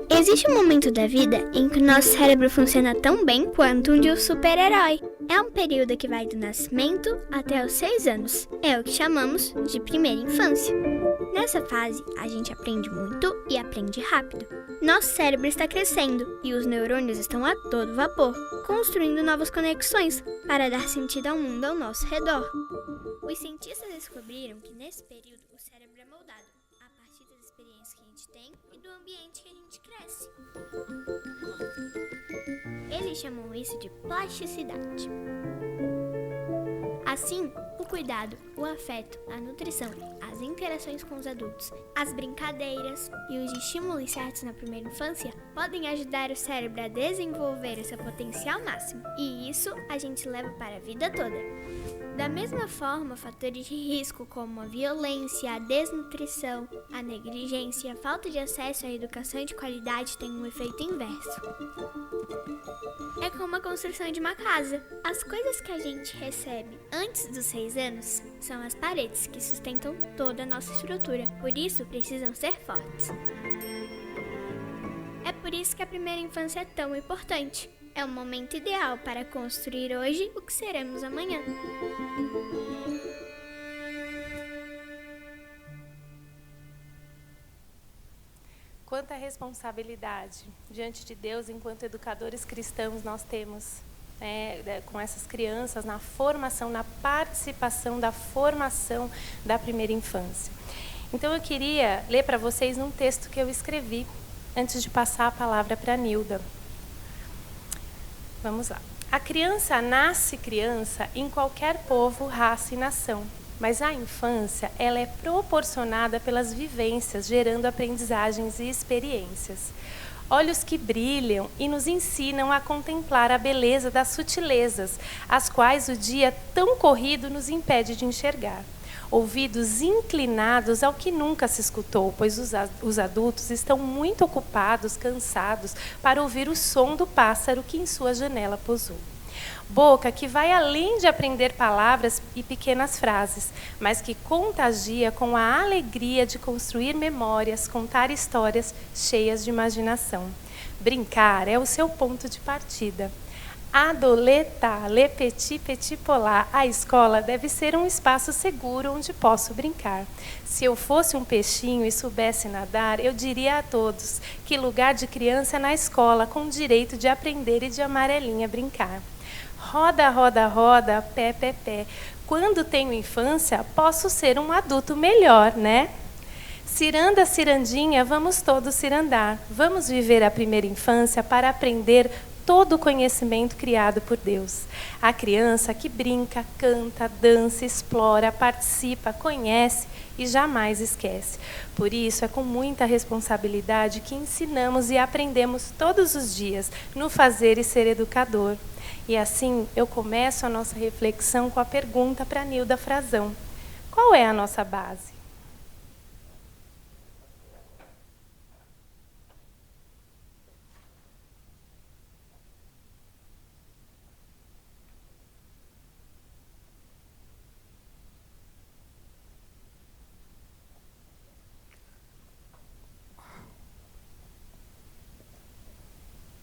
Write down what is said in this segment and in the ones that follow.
Existe um momento da vida em que o nosso cérebro funciona tão bem quanto um de um super-herói. É um período que vai do nascimento até os 6 anos. É o que chamamos de primeira infância. Nessa fase, a gente aprende muito e aprende rápido. Nosso cérebro está crescendo e os neurônios estão a todo vapor, construindo novas conexões para dar sentido ao mundo ao nosso redor. Os cientistas descobriram que nesse período o cérebro é moldado a partir das experiências que a gente tem e do ambiente que a gente cresce. Eles chamam isso de plasticidade. Assim, o cuidado, o afeto, a nutrição, as interações com os adultos, as brincadeiras e os estímulos certos na primeira infância podem ajudar o cérebro a desenvolver o seu potencial máximo. E isso a gente leva para a vida toda. Da mesma forma, fatores de risco como a violência, a desnutrição, a negligência e a falta de acesso à educação de qualidade têm um efeito inverso. É como a construção de uma casa. As coisas que a gente recebe antes dos 6 anos são as paredes que sustentam toda a nossa estrutura. Por isso, precisam ser fortes. É por isso que a primeira infância é tão importante. É o momento ideal para construir hoje o que seremos amanhã. Quanta responsabilidade diante de Deus, enquanto educadores cristãos, nós temos com essas crianças na formação, na participação da formação da primeira infância. Então eu queria ler para vocês um texto que eu escrevi antes de passar a palavra para a Nilda. Vamos lá. A criança nasce criança em qualquer povo, raça e nação. Mas a infância, ela é proporcionada pelas vivências, gerando aprendizagens e experiências. Olhos que brilham e nos ensinam a contemplar a beleza das sutilezas, as quais o dia tão corrido nos impede de enxergar. Ouvidos inclinados ao que nunca se escutou, pois os adultos estão muito ocupados, cansados, para ouvir o som do pássaro que em sua janela pousou. Boca que vai além de aprender palavras e pequenas frases, mas que contagia com a alegria de construir memórias, contar histórias cheias de imaginação. Brincar é o seu ponto de partida. Adoletar, le petit, petit polar. A escola deve ser um espaço seguro onde posso brincar. Se eu fosse um peixinho e soubesse nadar, eu diria a todos que lugar de criança é na escola, com o direito de aprender e de amarelinha brincar. Roda, roda, roda, pé, pé, pé. Quando tenho infância, posso ser um adulto melhor, né? Ciranda, cirandinha, vamos todos cirandar. Vamos viver a primeira infância para aprender todo o conhecimento criado por Deus. A criança que brinca, canta, dança, explora, participa, conhece e jamais esquece. Por isso, é com muita responsabilidade que ensinamos e aprendemos todos os dias no fazer e ser educador. E assim, eu começo a nossa reflexão com a pergunta para a Nilda Frazão. Qual é a nossa base?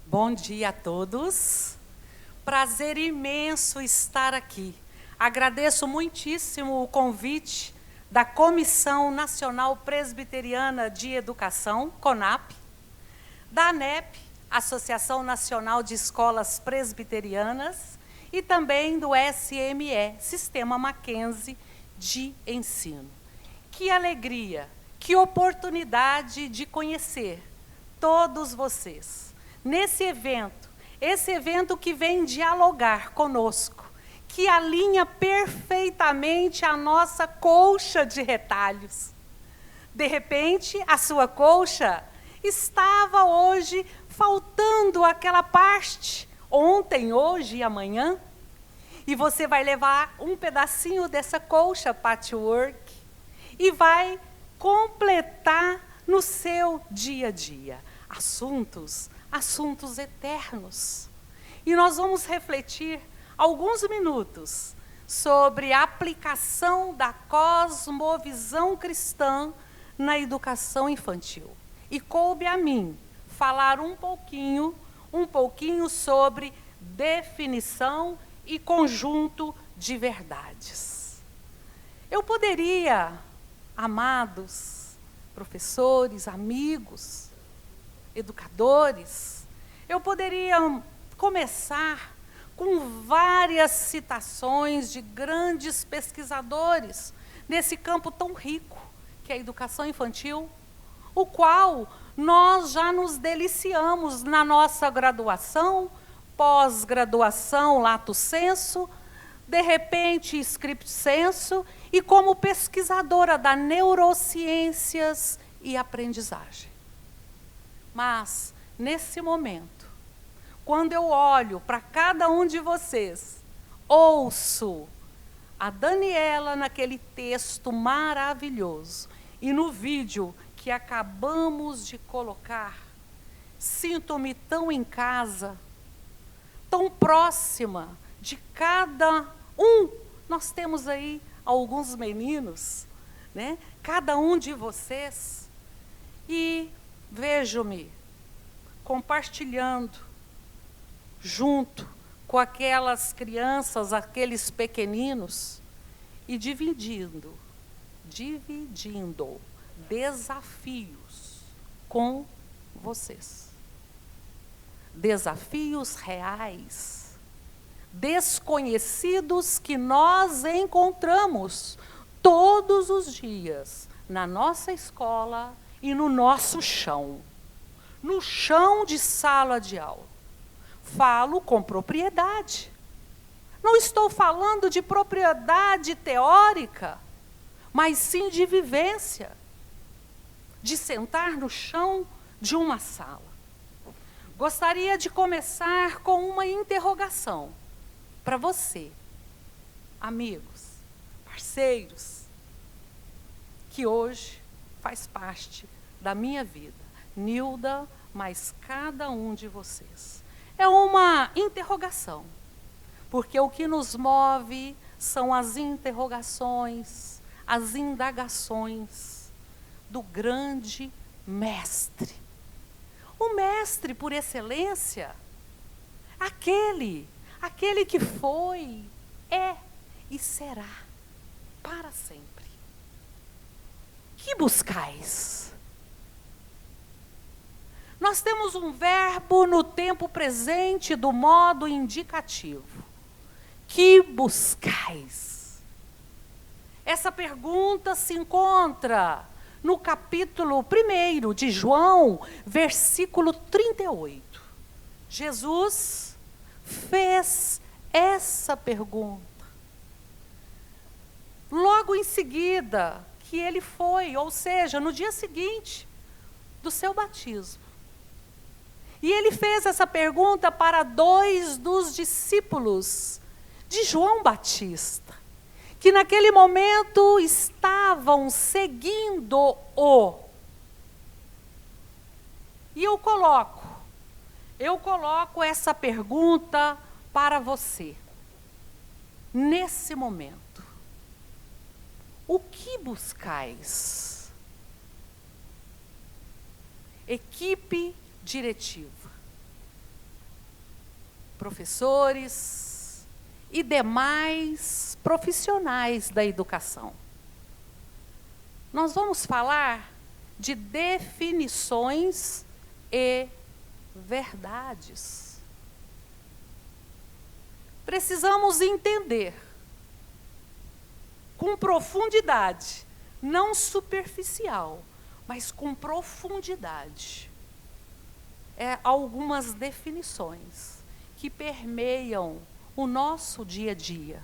Bom dia a todos. Prazer imenso estar aqui. Agradeço muitíssimo o convite da Comissão Nacional Presbiteriana de Educação, CONAP, da ANEP, Associação Nacional de Escolas Presbiterianas, e também do SME, Sistema Mackenzie de Ensino. Que alegria, que oportunidade de conhecer todos vocês nesse evento, esse evento que vem dialogar conosco, que alinha perfeitamente a nossa colcha de retalhos. De repente, a sua colcha estava hoje faltando aquela parte, ontem, hoje e amanhã, e você vai levar um pedacinho dessa colcha patchwork e vai completar no seu dia a dia. Assuntos eternos. E nós vamos refletir alguns minutos sobre a aplicação da cosmovisão cristã na educação infantil. e coube a mim falar um pouquinho sobre definição e conjunto de verdades. Eu poderia, amados professores, amigos, educadores, eu poderia começar com várias citações de grandes pesquisadores nesse campo tão rico que é a educação infantil, o qual nós já nos deliciamos na nossa graduação, pós-graduação, lato sensu, de repente, scripto sensu, e como pesquisadora da neurociências e aprendizagem. Mas, nesse momento, quando eu olho para cada um de vocês, ouço a Daniela naquele texto maravilhoso, e no vídeo que acabamos de colocar, sinto-me tão em casa, tão próxima de cada um. Nós temos aí alguns meninos, né? Cada um de vocês, e vejo-me compartilhando junto com aquelas crianças, aqueles pequeninos, e dividindo desafios com vocês. Desafios reais, desconhecidos que nós encontramos todos os dias na nossa escola e no nosso chão, no chão de sala de aula. Falo com propriedade. Não estou falando de propriedade teórica, mas sim de vivência, de sentar no chão de uma sala. Gostaria de começar com uma interrogação para você, amigos, parceiros, que hoje faz parte da minha vida, Nilda, mais cada um de vocês. É uma interrogação, porque o que nos move são as interrogações, as indagações do grande mestre. O mestre por excelência, aquele que foi, é e será para sempre. Que buscais? Nós temos um verbo no tempo presente do modo indicativo. Que buscais? Essa pergunta se encontra no capítulo 1 de João, versículo 38. Jesus fez essa pergunta. Logo em seguida que ele foi, ou seja, no dia seguinte do seu batismo. E ele fez essa pergunta para 2 dos discípulos de João Batista, que naquele momento estavam seguindo-o. E eu coloco essa pergunta para você, nesse momento. O que buscais? Equipe diretiva, professores e demais profissionais da educação. Nós vamos falar de definições e verdades. Precisamos entender com profundidade, não superficial, mas com profundidade, algumas definições que permeiam o nosso dia a dia.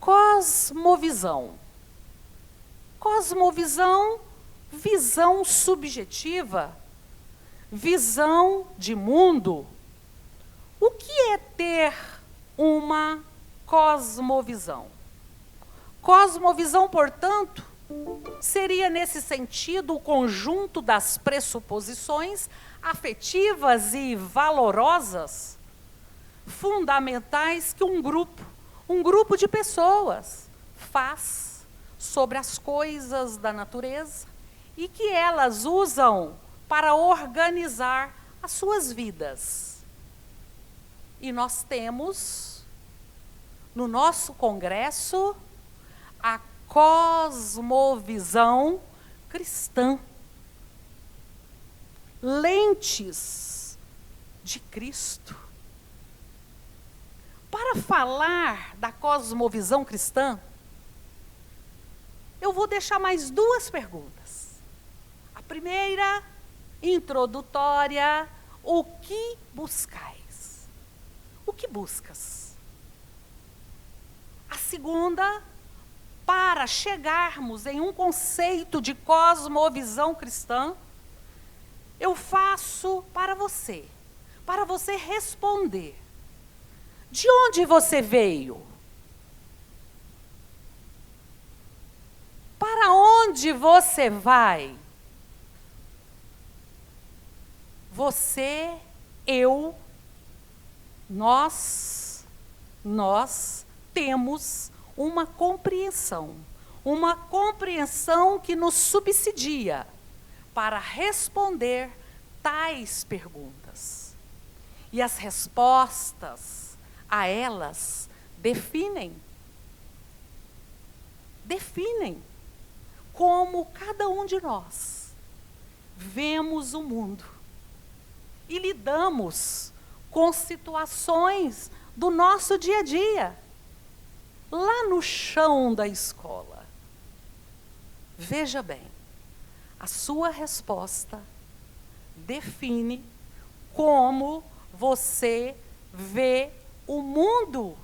Cosmovisão. Cosmovisão, visão subjetiva, visão de mundo. O que é ter uma cosmovisão? Cosmovisão, portanto, seria nesse sentido o conjunto das pressuposições afetivas e valorosas fundamentais que um grupo de pessoas faz sobre as coisas da natureza e que elas usam para organizar as suas vidas. E nós temos, no nosso congresso, a cosmovisão cristã. Lentes de Cristo. Para falar da cosmovisão cristã, eu vou deixar mais duas perguntas. A primeira, introdutória: o que buscais? O que buscas? A segunda, para chegarmos em um conceito de cosmovisão cristã, eu faço para você responder. De onde você veio? Para onde você vai? Você, eu, nós temos uma compreensão que nos subsidia para responder tais perguntas. E as respostas a elas definem como cada um de nós vemos o mundo e lidamos com situações do nosso dia a dia, lá no chão da escola. Veja bem, a sua resposta define como você vê o mundo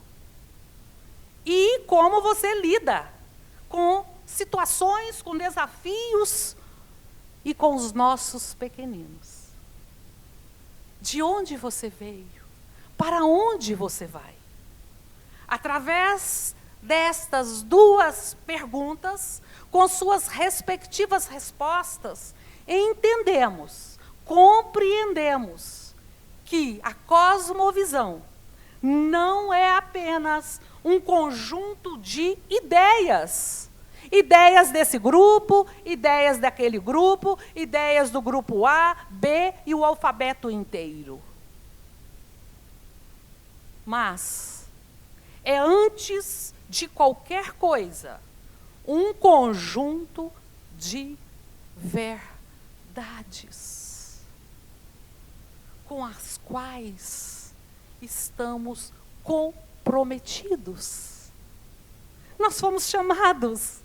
e como você lida com situações, com desafios e com os nossos pequeninos. De onde você veio? Para onde você vai? Através destas duas perguntas, com suas respectivas respostas, entendemos, compreendemos que a cosmovisão não é apenas um conjunto de ideias. Ideias desse grupo, ideias daquele grupo, ideias do grupo A, B e o alfabeto inteiro. Mas é, antes de qualquer coisa, um conjunto de verdades com as quais estamos comprometidos. Nós fomos chamados.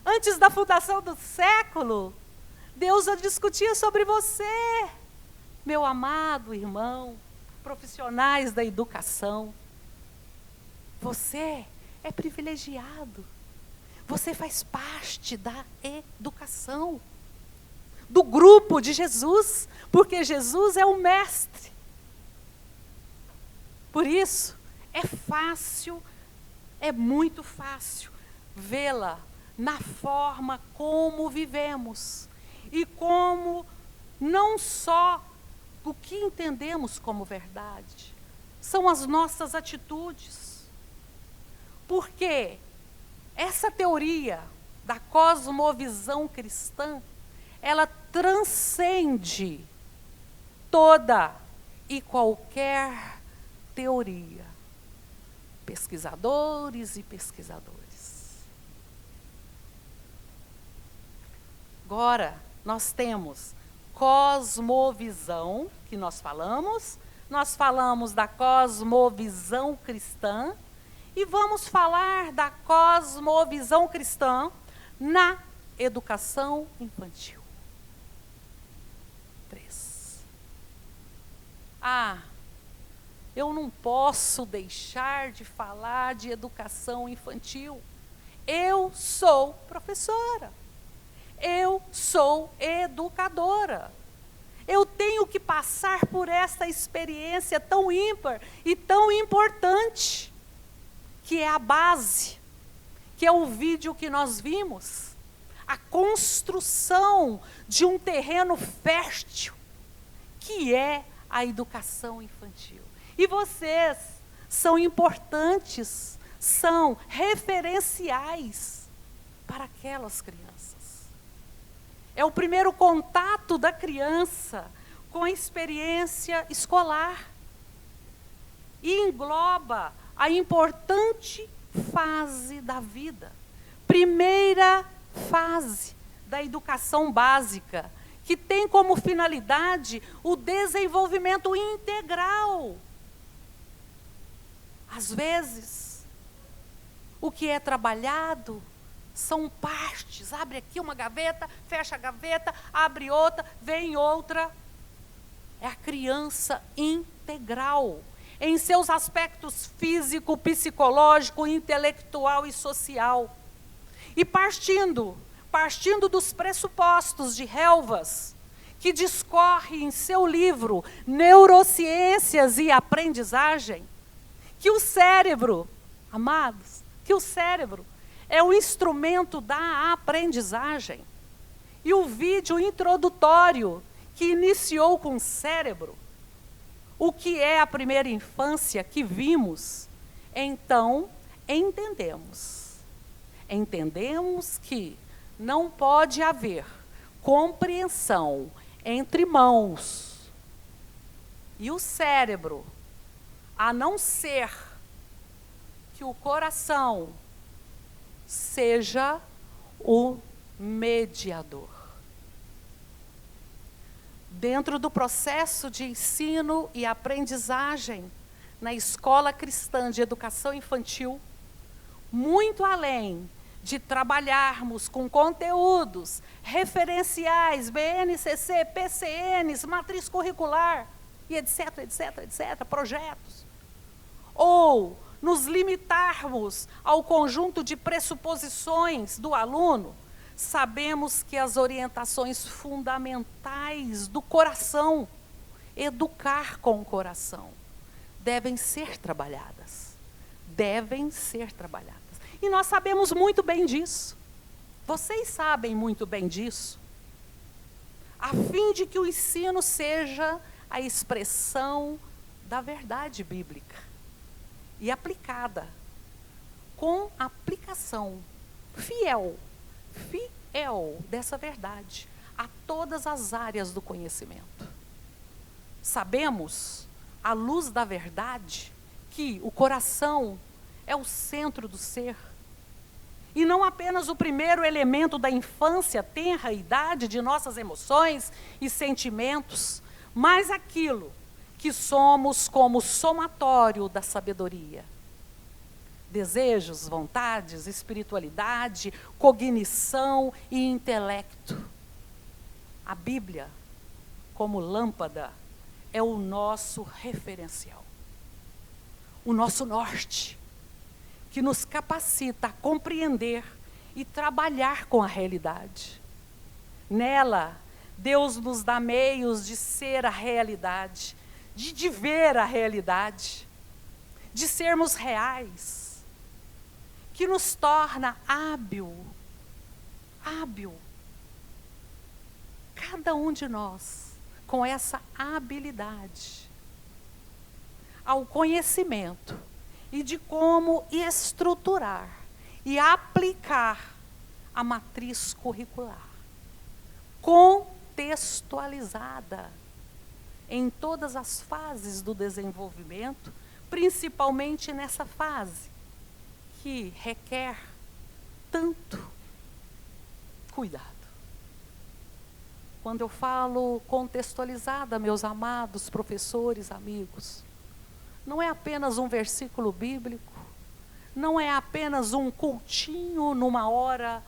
Antes da fundação do século, Deus já discutia sobre você, meu amado irmão, profissionais da educação. Você é privilegiado. Você faz parte da educação, do grupo de Jesus, porque Jesus é o mestre. Por isso, é fácil, é muito fácil vê-la na forma como vivemos e como não só o que entendemos como verdade, são as nossas atitudes. Porque essa teoria da cosmovisão cristã, ela transcende toda e qualquer teoria. Pesquisadores e pesquisadoras. Agora, nós temos cosmovisão, que nós falamos da cosmovisão cristã, e vamos falar da cosmovisão cristã na educação infantil. 3. Eu não posso deixar de falar de educação infantil. Eu sou professora. Eu sou educadora. Eu tenho que passar por essa experiência tão ímpar e tão importante, que é a base, que é o vídeo que nós vimos, a construção de um terreno fértil, que é a educação infantil. E vocês são importantes, são referenciais para aquelas crianças. É o primeiro contato da criança com a experiência escolar. E engloba a importante fase da vida. Primeira fase da educação básica, que tem como finalidade o desenvolvimento integral. Às vezes, o que é trabalhado são partes. Abre aqui uma gaveta, fecha a gaveta, abre outra, vem outra. É a criança integral, em seus aspectos físico, psicológico, intelectual e social. E partindo dos pressupostos de Helvas, que discorre em seu livro Neurociências e Aprendizagem, que o cérebro, amados, que o cérebro é o instrumento da aprendizagem. E o vídeo introdutório que iniciou com o cérebro, o que é a primeira infância que vimos, então entendemos que não pode haver compreensão entre mãos e o cérebro, a não ser que o coração seja o mediador. Dentro do processo de ensino e aprendizagem na escola cristã de educação infantil, muito além de trabalharmos com conteúdos referenciais, BNCC, PCNs, matriz curricular, e etc, projetos, ou nos limitarmos ao conjunto de pressuposições do aluno, sabemos que as orientações fundamentais do coração, educar com o coração, devem ser trabalhadas. E nós sabemos muito bem disso. Vocês sabem muito bem disso. A fim de que o ensino seja a expressão da verdade bíblica e aplicada, com aplicação fiel dessa verdade a todas as áreas do conhecimento. Sabemos, à luz da verdade, que o coração é o centro do ser, e não apenas o primeiro elemento da infância, tenra idade de nossas emoções e sentimentos, mas aquilo que somos como somatório da sabedoria. Desejos, vontades, espiritualidade, cognição e intelecto. A Bíblia, como lâmpada, é o nosso referencial, o nosso norte, que nos capacita a compreender e trabalhar com a realidade. Nela, Deus nos dá meios de ser a realidade, de ver a realidade, de sermos reais, que nos torna hábil. Cada um de nós, com essa habilidade, ao conhecimento e de como estruturar e aplicar a matriz curricular, contextualizada em todas as fases do desenvolvimento, principalmente nessa fase que requer tanto cuidado. Quando eu falo contextualizada, meus amados professores, amigos, não é apenas um versículo bíblico, não é apenas um cultinho numa hora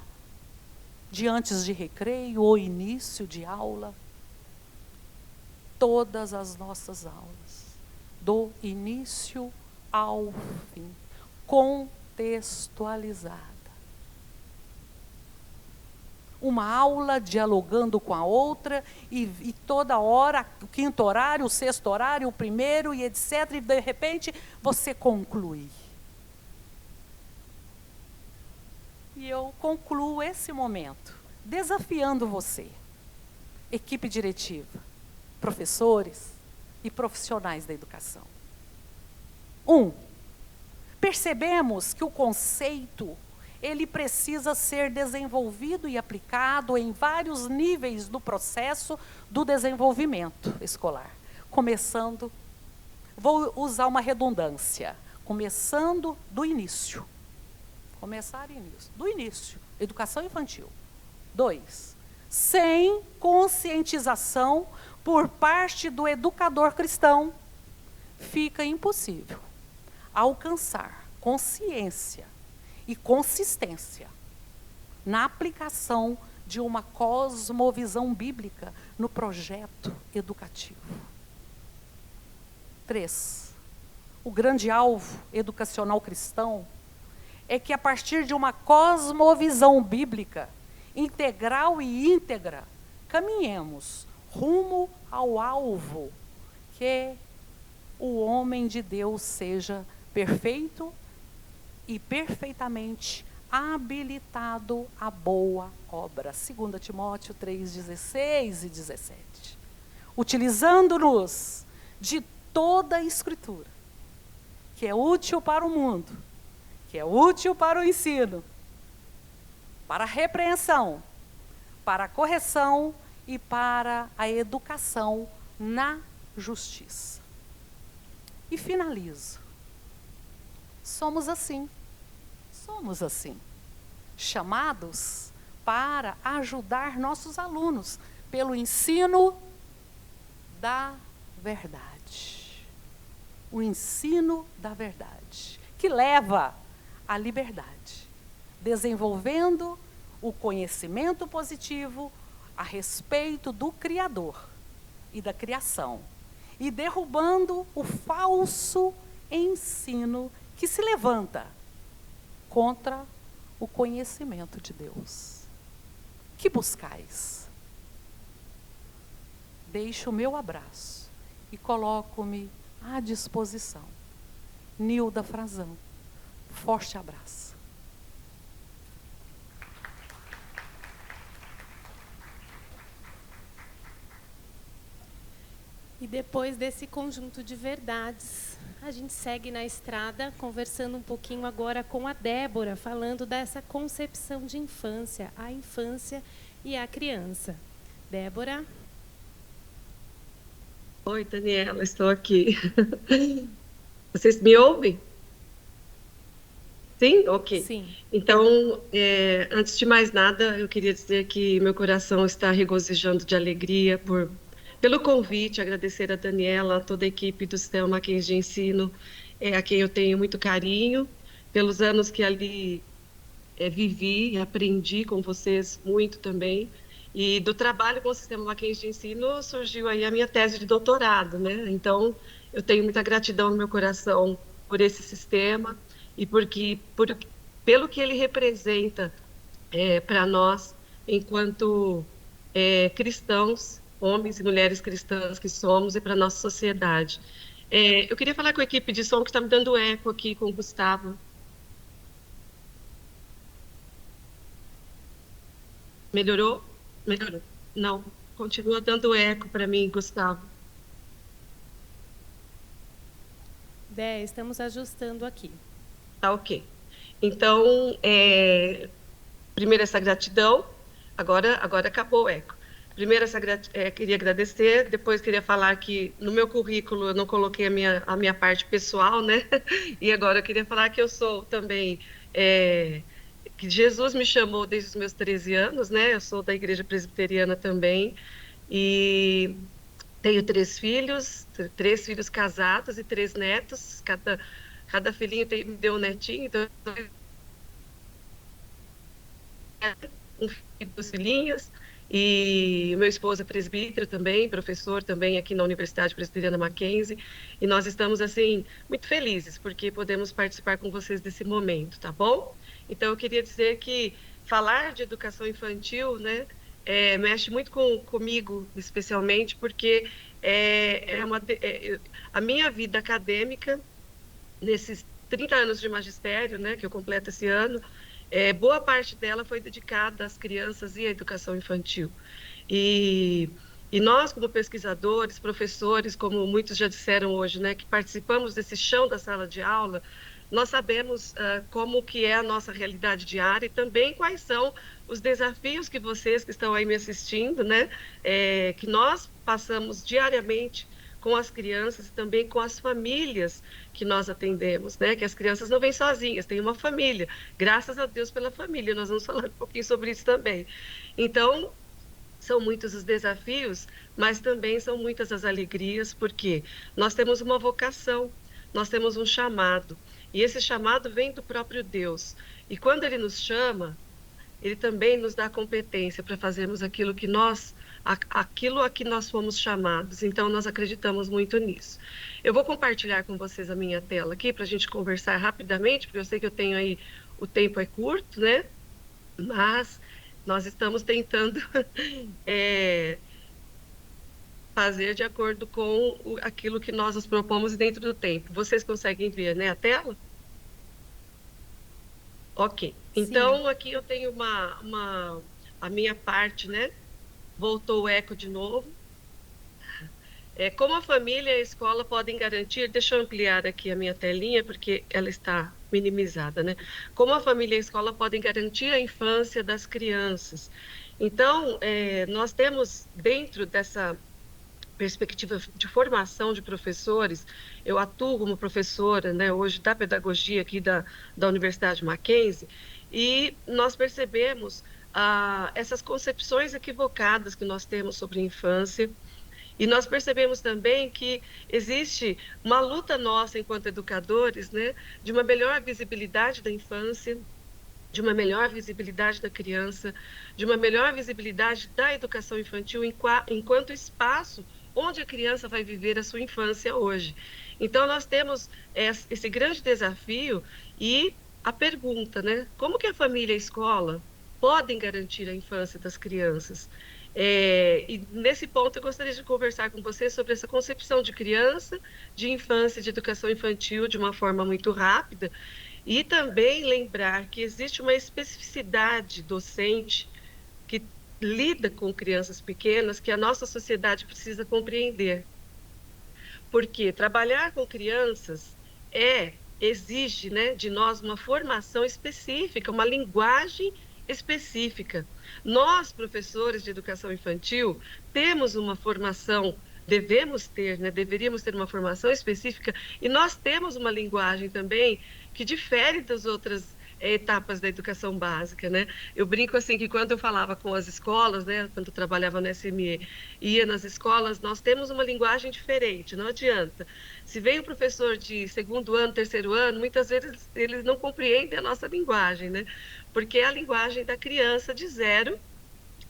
de antes de recreio ou início de aula. Todas as nossas aulas, do início ao fim, contextualizada. Uma aula dialogando com a outra, e toda hora, o quinto horário, o sexto horário, o primeiro, e etc. E de repente você conclui. E eu concluo esse momento desafiando você, equipe diretiva, professores e profissionais da educação. 1. Percebemos que o conceito ele precisa ser desenvolvido e aplicado em vários níveis do processo do desenvolvimento escolar. Começando, vou usar uma redundância, começando do início. Começar do início, educação infantil. 2, sem conscientização por parte do educador cristão, fica impossível alcançar consciência e consistência na aplicação de uma cosmovisão bíblica no projeto educativo. 3, o grande alvo educacional cristão é que, a partir de uma cosmovisão bíblica integral e íntegra, caminhemos rumo ao alvo, que o homem de Deus seja perfeito e perfeitamente habilitado à boa obra. 2 Timóteo 3:16 e 17. Utilizando-nos de toda a Escritura, que é útil para o mundo, que é útil para o ensino, para a repreensão, para a correção e para a educação na justiça. E finalizo. Somos assim, chamados para ajudar nossos alunos pelo ensino da verdade. O ensino da verdade, que leva à liberdade, desenvolvendo o conhecimento positivo a respeito do Criador e da criação, e derrubando o falso ensino que se levanta contra o conhecimento de Deus. Que buscais? Deixo o meu abraço e coloco-me à disposição. Nilda Frazão, forte abraço. E depois desse conjunto de verdades, a gente segue na estrada, conversando um pouquinho agora com a Débora, falando dessa concepção de infância, a infância e a criança. Débora? Oi, Daniela, estou aqui. Vocês me ouvem? Sim? Ok. Sim. Então, antes de mais nada, eu queria dizer que meu coração está regozijando de alegria pelo convite, agradecer a Daniela, a toda a equipe do Sistema Mackenzie de Ensino, a quem eu tenho muito carinho, pelos anos que ali vivi e aprendi com vocês muito também. E do trabalho com o Sistema Mackenzie de Ensino surgiu aí a minha tese de doutorado, né? Então, eu tenho muita gratidão no meu coração por esse sistema e pelo que ele representa para nós, enquanto cristãos, homens e mulheres cristãs que somos, e para a nossa sociedade. Eu queria falar com a equipe de som que está me dando eco aqui com o Gustavo. Melhorou? Melhorou. Não, continua dando eco para mim, Gustavo. Estamos ajustando aqui. Tá ok. Então, primeiro essa gratidão, agora acabou o eco. Primeiro, queria agradecer, depois queria falar que no meu currículo eu não coloquei a minha parte pessoal, né? E agora eu queria falar que eu sou também, que Jesus me chamou desde os meus 13 anos, né? Eu sou da Igreja Presbiteriana também, e tenho 3 filhos casados e 3 netos, cada filhinho me deu um netinho, então um filho e 2 filhinhos. E meu esposo é presbítero também, professor também aqui na Universidade Presbiteriana Mackenzie, e nós estamos, assim, muito felizes, porque podemos participar com vocês desse momento, tá bom? Então, eu queria dizer que falar de educação infantil, né, mexe muito comigo, especialmente, porque a minha vida acadêmica, nesses 30 anos de magistério, né, que eu completo esse ano, boa parte dela foi dedicada às crianças e à educação infantil. E nós, como pesquisadores, professores, como muitos já disseram hoje, né, que participamos desse chão da sala de aula, nós sabemos como que é a nossa realidade diária e também quais são os desafios que vocês que estão aí me assistindo, né, que nós passamos diariamente com as crianças e também com as famílias que nós atendemos, né, que as crianças não vêm sozinhas, tem uma família, graças a Deus pela família, nós vamos falar um pouquinho sobre isso também. Então, são muitos os desafios, mas também são muitas as alegrias, porque nós temos uma vocação, nós temos um chamado, e esse chamado vem do próprio Deus. E quando Ele nos chama, Ele também nos dá competência para fazermos aquilo que aquilo a que nós fomos chamados. Então, nós acreditamos muito nisso. Eu vou compartilhar com vocês a minha tela aqui para a gente conversar rapidamente, porque eu sei que eu tenho aí, o tempo é curto, né? Mas nós estamos tentando fazer de acordo com aquilo que nós nos propomos dentro do tempo. Vocês conseguem ver, né, a tela? Ok. Então, sim, aqui eu tenho a minha parte, né? Voltou o eco de novo. Como a família e a escola podem garantir, deixa eu ampliar aqui a minha telinha, porque ela está minimizada, né? Como a família e a escola podem garantir a infância das crianças. Então, nós temos dentro dessa perspectiva de formação de professores, eu atuo como professora, né, hoje da pedagogia aqui da Universidade Mackenzie, e nós percebemos essas concepções equivocadas que nós temos sobre a infância, e nós percebemos também que existe uma luta nossa enquanto educadores, né, de uma melhor visibilidade da infância, de uma melhor visibilidade da criança, de uma melhor visibilidade da educação infantil enquanto espaço onde a criança vai viver a sua infância hoje. Então, nós temos esse grande desafio e a pergunta, né? Como que a família e a escola podem garantir a infância das crianças? E nesse ponto eu gostaria de conversar com você sobre essa concepção de criança, de infância, de educação infantil de uma forma muito rápida, e também lembrar que existe uma especificidade docente que lida com crianças pequenas que a nossa sociedade precisa compreender. Porque trabalhar com crianças exige, né, de nós uma formação específica, uma linguagem específica. Nós, professores de educação infantil, temos uma formação, devemos ter, né, deveríamos ter uma formação específica, e nós temos uma linguagem também que difere das outras etapas da educação básica, né? Eu brinco assim que quando eu falava com as escolas, né, quando eu trabalhava no SME, ia nas escolas, nós temos uma linguagem diferente, não adianta. Se vem um professor de segundo ano, terceiro ano, muitas vezes eles não compreendem a nossa linguagem, né? Porque é a linguagem da criança de 0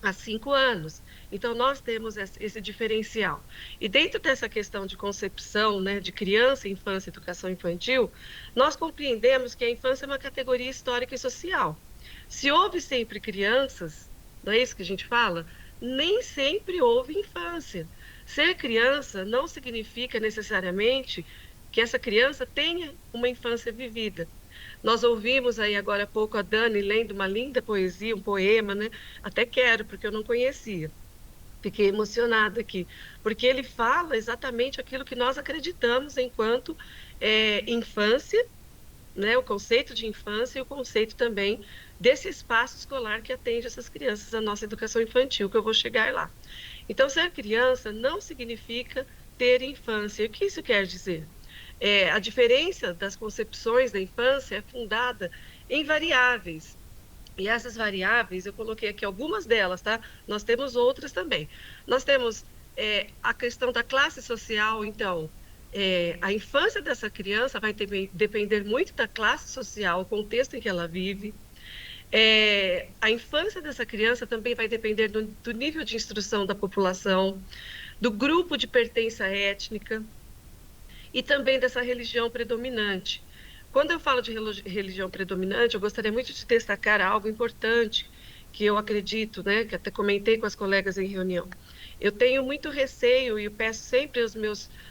a 5 anos. Então, nós temos esse diferencial. E dentro dessa questão de concepção, né, de criança, infância e educação infantil, nós compreendemos que a infância é uma categoria histórica e social. Se houve sempre crianças, não é isso que a gente fala? Nem sempre houve infância. Ser criança não significa necessariamente que essa criança tenha uma infância vivida. Nós ouvimos aí agora há pouco a Dani lendo uma linda poesia, um poema, né? Até quero, porque eu não conhecia. Fiquei emocionada aqui, porque ele fala exatamente aquilo que nós acreditamos enquanto infância, né? O conceito de infância e o conceito também desse espaço escolar que atende essas crianças, a nossa educação infantil, que eu vou chegar lá. Então, ser criança não significa ter infância. O que isso quer dizer? A diferença das concepções da infância é fundada em variáveis. E essas variáveis, eu coloquei aqui algumas delas, tá? Nós temos outras também. Nós temos a questão da classe social, então, a infância dessa criança vai depender muito da classe social, o contexto em que ela vive. A infância dessa criança também vai depender do nível de instrução da população, do grupo de pertença étnica, e também dessa religião predominante. Quando eu falo de religião predominante, eu gostaria muito de destacar algo importante, que eu acredito, né, que até comentei com as colegas em reunião. Eu tenho muito receio e eu peço sempre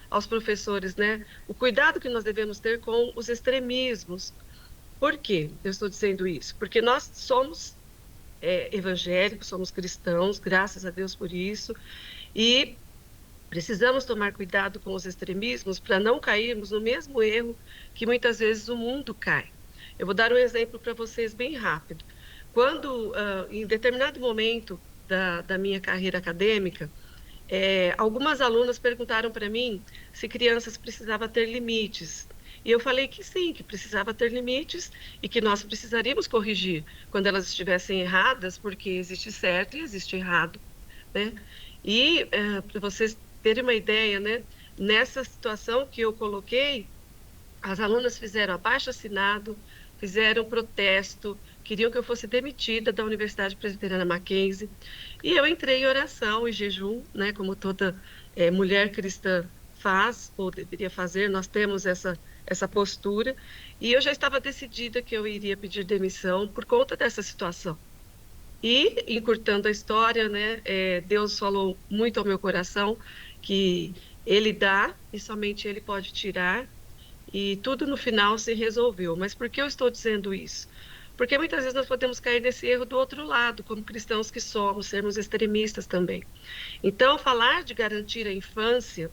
aos professores, né, o cuidado que nós devemos ter com os extremismos. Por quê eu estou dizendo isso? Porque nós somos evangélicos, somos cristãos, graças a Deus por isso, e Precisamos tomar cuidado com os extremismos para não cairmos no mesmo erro que muitas vezes o mundo cai. Eu vou dar um exemplo para vocês bem rápido. Quando, em determinado momento da minha carreira acadêmica, algumas alunas perguntaram para mim se crianças precisavam ter limites. E eu falei que sim, que precisava ter limites e que nós precisaríamos corrigir quando elas estivessem erradas, porque existe certo e existe errado, né? E para vocês terem uma ideia, né? Nessa situação que eu coloquei, as alunas fizeram abaixo-assinado, fizeram protesto, queriam que eu fosse demitida da Universidade Presbiteriana Mackenzie. E eu entrei em oração e jejum, né? Como toda mulher cristã faz, ou deveria fazer, nós temos essa postura. E eu já estava decidida que eu iria pedir demissão por conta dessa situação. E, encurtando a história, né, Deus falou muito ao meu coração que Ele dá e somente Ele pode tirar, e tudo no final se resolveu. Mas por que eu estou dizendo isso? Porque muitas vezes nós podemos cair nesse erro do outro lado, como cristãos que somos, sermos extremistas também. Então, falar de garantir a infância,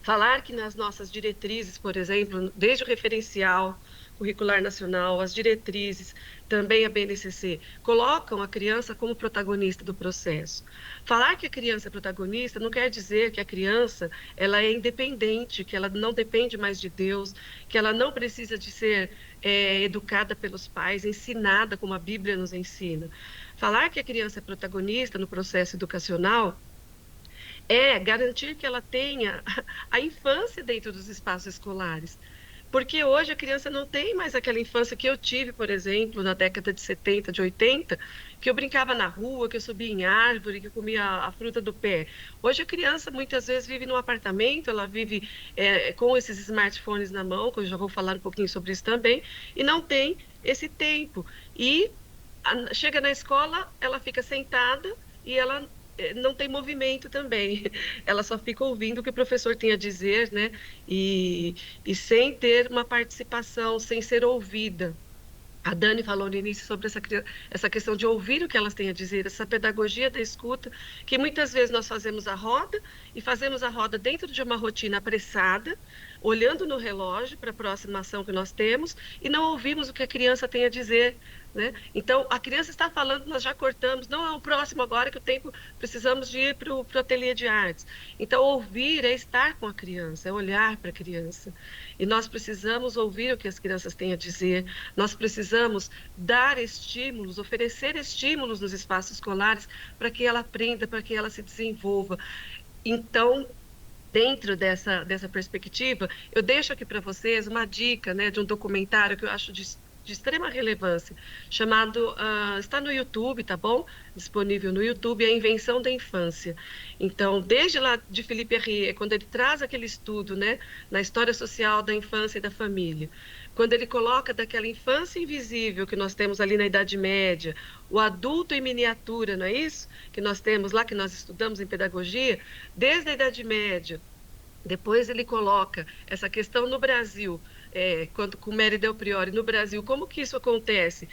falar que nas nossas diretrizes, por exemplo, desde o referencial curricular nacional, as diretrizes, também a BNCC, colocam a criança como protagonista do processo. Falar que a criança é protagonista não quer dizer que a criança ela é independente, que ela não depende mais de Deus, que ela não precisa de ser educada pelos pais, ensinada como a Bíblia nos ensina. Falar que a criança é protagonista no processo educacional é garantir que ela tenha a infância dentro dos espaços escolares. Porque hoje a criança não tem mais aquela infância que eu tive, por exemplo, na década de 70, de 80, que eu brincava na rua, que eu subia em árvore, que eu comia a fruta do pé. Hoje a criança muitas vezes vive num apartamento, ela vive com esses smartphones na mão, que eu já vou falar um pouquinho sobre isso também, e não tem esse tempo. E chega na escola, ela fica sentada e ela não tem movimento também, ela só fica ouvindo o que o professor tem a dizer, né? E sem ter uma participação, sem ser ouvida. A Dani falou no início sobre essa questão de ouvir o que elas têm a dizer, essa pedagogia da escuta, que muitas vezes nós fazemos a roda, e fazemos a roda dentro de uma rotina apressada, olhando no relógio para a próxima ação que nós temos, e não ouvimos o que a criança tem a dizer, né? Então, a criança está falando, nós já cortamos, não é o próximo agora que o tempo, precisamos de ir para o ateliê de artes. Então, ouvir é estar com a criança, é olhar para a criança. E nós precisamos ouvir o que as crianças têm a dizer, nós precisamos dar estímulos, oferecer estímulos nos espaços escolares para que ela aprenda, para que ela se desenvolva. Então, dentro dessa perspectiva, eu deixo aqui para vocês uma dica, né, de um documentário que eu acho de extrema relevância, chamado, está no YouTube, tá bom? Disponível no YouTube, A Invenção da Infância. Então, desde lá de Philippe Herrier, quando ele traz aquele estudo, né, na história social da infância e da família, quando ele coloca daquela infância invisível que nós temos ali na Idade Média, o adulto em miniatura, não é isso? Que nós temos lá, que nós estudamos em pedagogia, desde a Idade Média. Depois ele coloca essa questão no Brasil, com Mary Del Priore, no Brasil, como que isso acontece?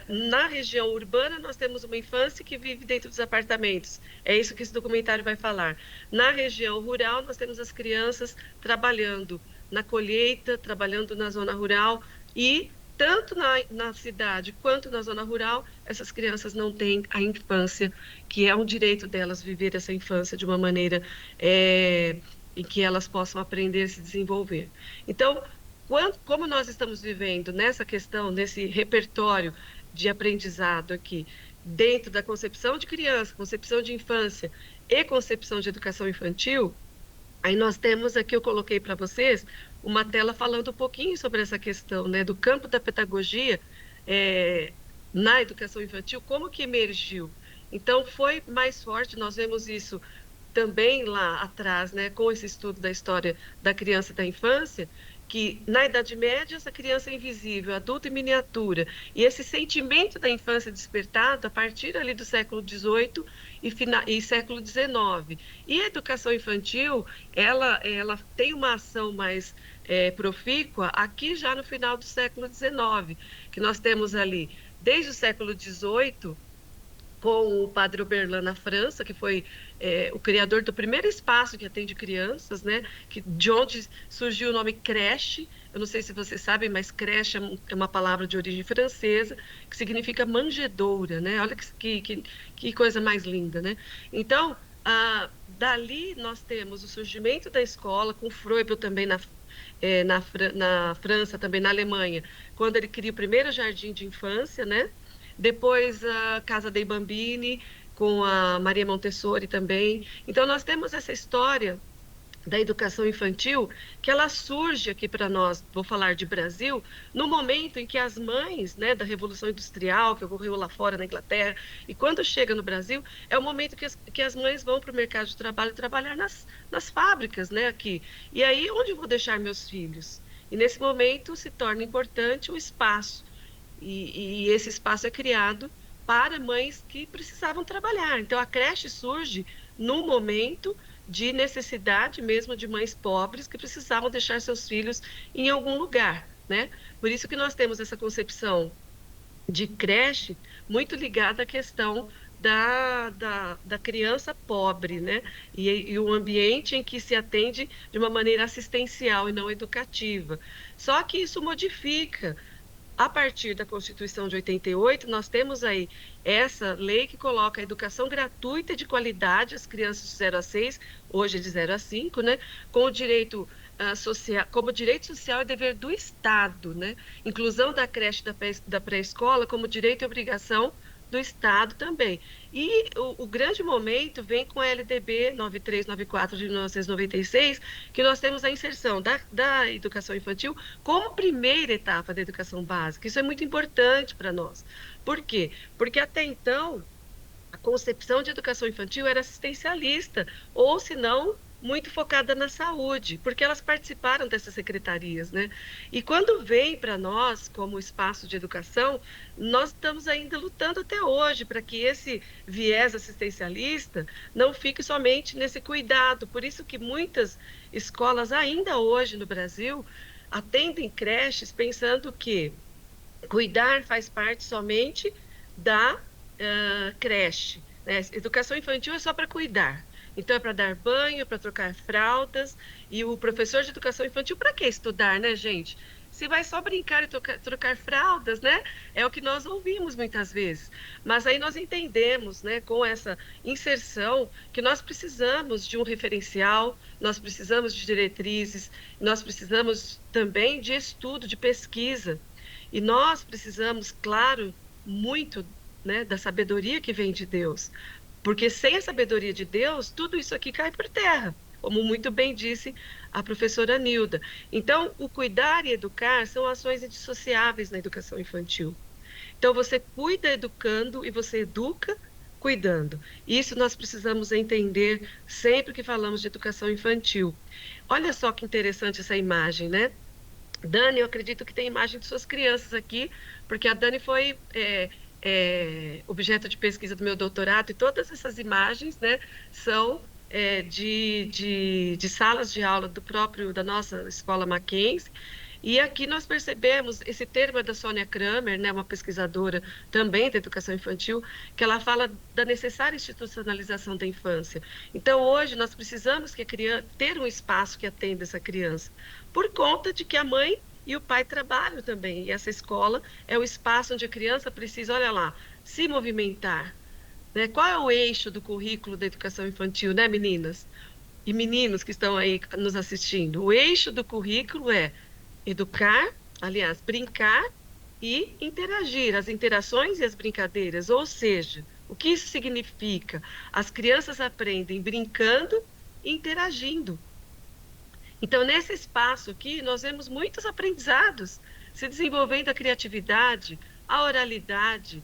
Na região urbana, nós temos uma infância que vive dentro dos apartamentos, é isso que esse documentário vai falar. Na região rural, nós temos as crianças trabalhando na colheita, trabalhando na zona rural, e tanto na cidade quanto na zona rural, essas crianças não têm a infância, que é um direito delas viver essa infância de uma maneira em que elas possam aprender a se desenvolver. Então, como nós estamos vivendo nessa questão, nesse repertório de aprendizado aqui, dentro da concepção de criança, concepção de infância e concepção de educação infantil, aí nós temos aqui, eu coloquei para vocês, uma tela falando um pouquinho sobre essa questão, né, do campo da pedagogia na educação infantil, como que emergiu. Então, foi mais forte, nós vemos isso também lá atrás, né, com esse estudo da história da criança e da infância, que na Idade Média essa criança é invisível, adulto em miniatura, e esse sentimento da infância despertado a partir ali do século XVIII e século XIX. E a educação infantil, ela tem uma ação mais profícua aqui já no final do século XIX, que nós temos ali, desde o século XVIII, com o Padre Oberlin na França, que foi o criador do primeiro espaço que atende crianças, né? De onde surgiu o nome creche. Eu não sei se vocês sabem, mas creche é uma palavra de origem francesa, que significa manjedoura, né? Olha que coisa mais linda, né? Então, dali nós temos o surgimento da escola, com Froebel também na França, também na Alemanha, quando ele cria o primeiro jardim de infância, né? Depois a Casa dei Bambini, com a Maria Montessori também. Então, nós temos essa história da educação infantil, que ela surge aqui para nós, vou falar de Brasil, no momento em que as mães, né, da Revolução Industrial, que ocorreu lá fora na Inglaterra, e quando chega no Brasil, é o momento que as mães vão para o mercado de trabalho trabalhar nas fábricas, né, aqui. E aí, onde eu vou deixar meus filhos? E nesse momento se torna importante o espaço. E esse espaço é criado para mães que precisavam trabalhar. Então, a creche surge no momento de necessidade mesmo de mães pobres que precisavam deixar seus filhos em algum lugar, né? Por isso que nós temos essa concepção de creche muito ligada à questão da criança pobre, né? E o ambiente em que se atende de uma maneira assistencial e não educativa. Só que isso modifica. A partir da Constituição de 88, nós temos aí essa lei que coloca a educação gratuita e de qualidade às crianças de 0 a 6, hoje de 0 a 5, né, com o direito social, como direito social e dever do Estado, né, inclusão da creche da pré-escola como direito e obrigação do Estado também. E o grande momento vem com a LDB 9394 de 1996, que nós temos a inserção da educação infantil como primeira etapa da educação básica. Isso é muito importante para nós. Por quê? Porque até então, a concepção de educação infantil era assistencialista, ou se não, muito focada na saúde, porque elas participaram dessas secretarias, né? E quando vem para nós, como espaço de educação, nós estamos ainda lutando até hoje para que esse viés assistencialista não fique somente nesse cuidado. Por isso que muitas escolas ainda hoje no Brasil atendem creches pensando que cuidar faz parte somente da creche, né? Educação infantil é só para cuidar. Então, é para dar banho, para trocar fraldas. E o professor de educação infantil, para que estudar, né, gente? Se vai só brincar e trocar fraldas, né? É o que nós ouvimos muitas vezes. Mas aí nós entendemos, né, com essa inserção, que nós precisamos de um referencial, nós precisamos de diretrizes, nós precisamos também de estudo, de pesquisa. E nós precisamos, claro, muito, né, da sabedoria que vem de Deus. Porque sem a sabedoria de Deus, tudo isso aqui cai por terra, como muito bem disse a professora Nilda. Então, o cuidar e educar são ações indissociáveis na educação infantil. Então, você cuida educando e você educa cuidando. Isso nós precisamos entender sempre que falamos de educação infantil. Olha só que interessante essa imagem, né? Dani, eu acredito que tem imagem de suas crianças aqui, porque a Dani foi objeto de pesquisa do meu doutorado, e todas essas imagens, né, são de salas de aula da nossa escola Mackenzie. E aqui nós percebemos, esse termo é da Sônia Kramer, né, uma pesquisadora também da educação infantil, que ela fala da necessária institucionalização da infância. Então, hoje, nós precisamos ter um espaço que atenda essa criança, por conta de que a mãe e o pai trabalham também. E essa escola é o espaço onde a criança precisa, olha lá, se movimentar, né? Qual é o eixo do currículo da educação infantil, né, meninas? E meninos que estão aí nos assistindo. O eixo do currículo é educar, aliás, brincar e interagir, as interações e as brincadeiras. Ou seja, o que isso significa? As crianças aprendem brincando e interagindo. Então, nesse espaço aqui, nós vemos muitos aprendizados, se desenvolvendo a criatividade, a oralidade,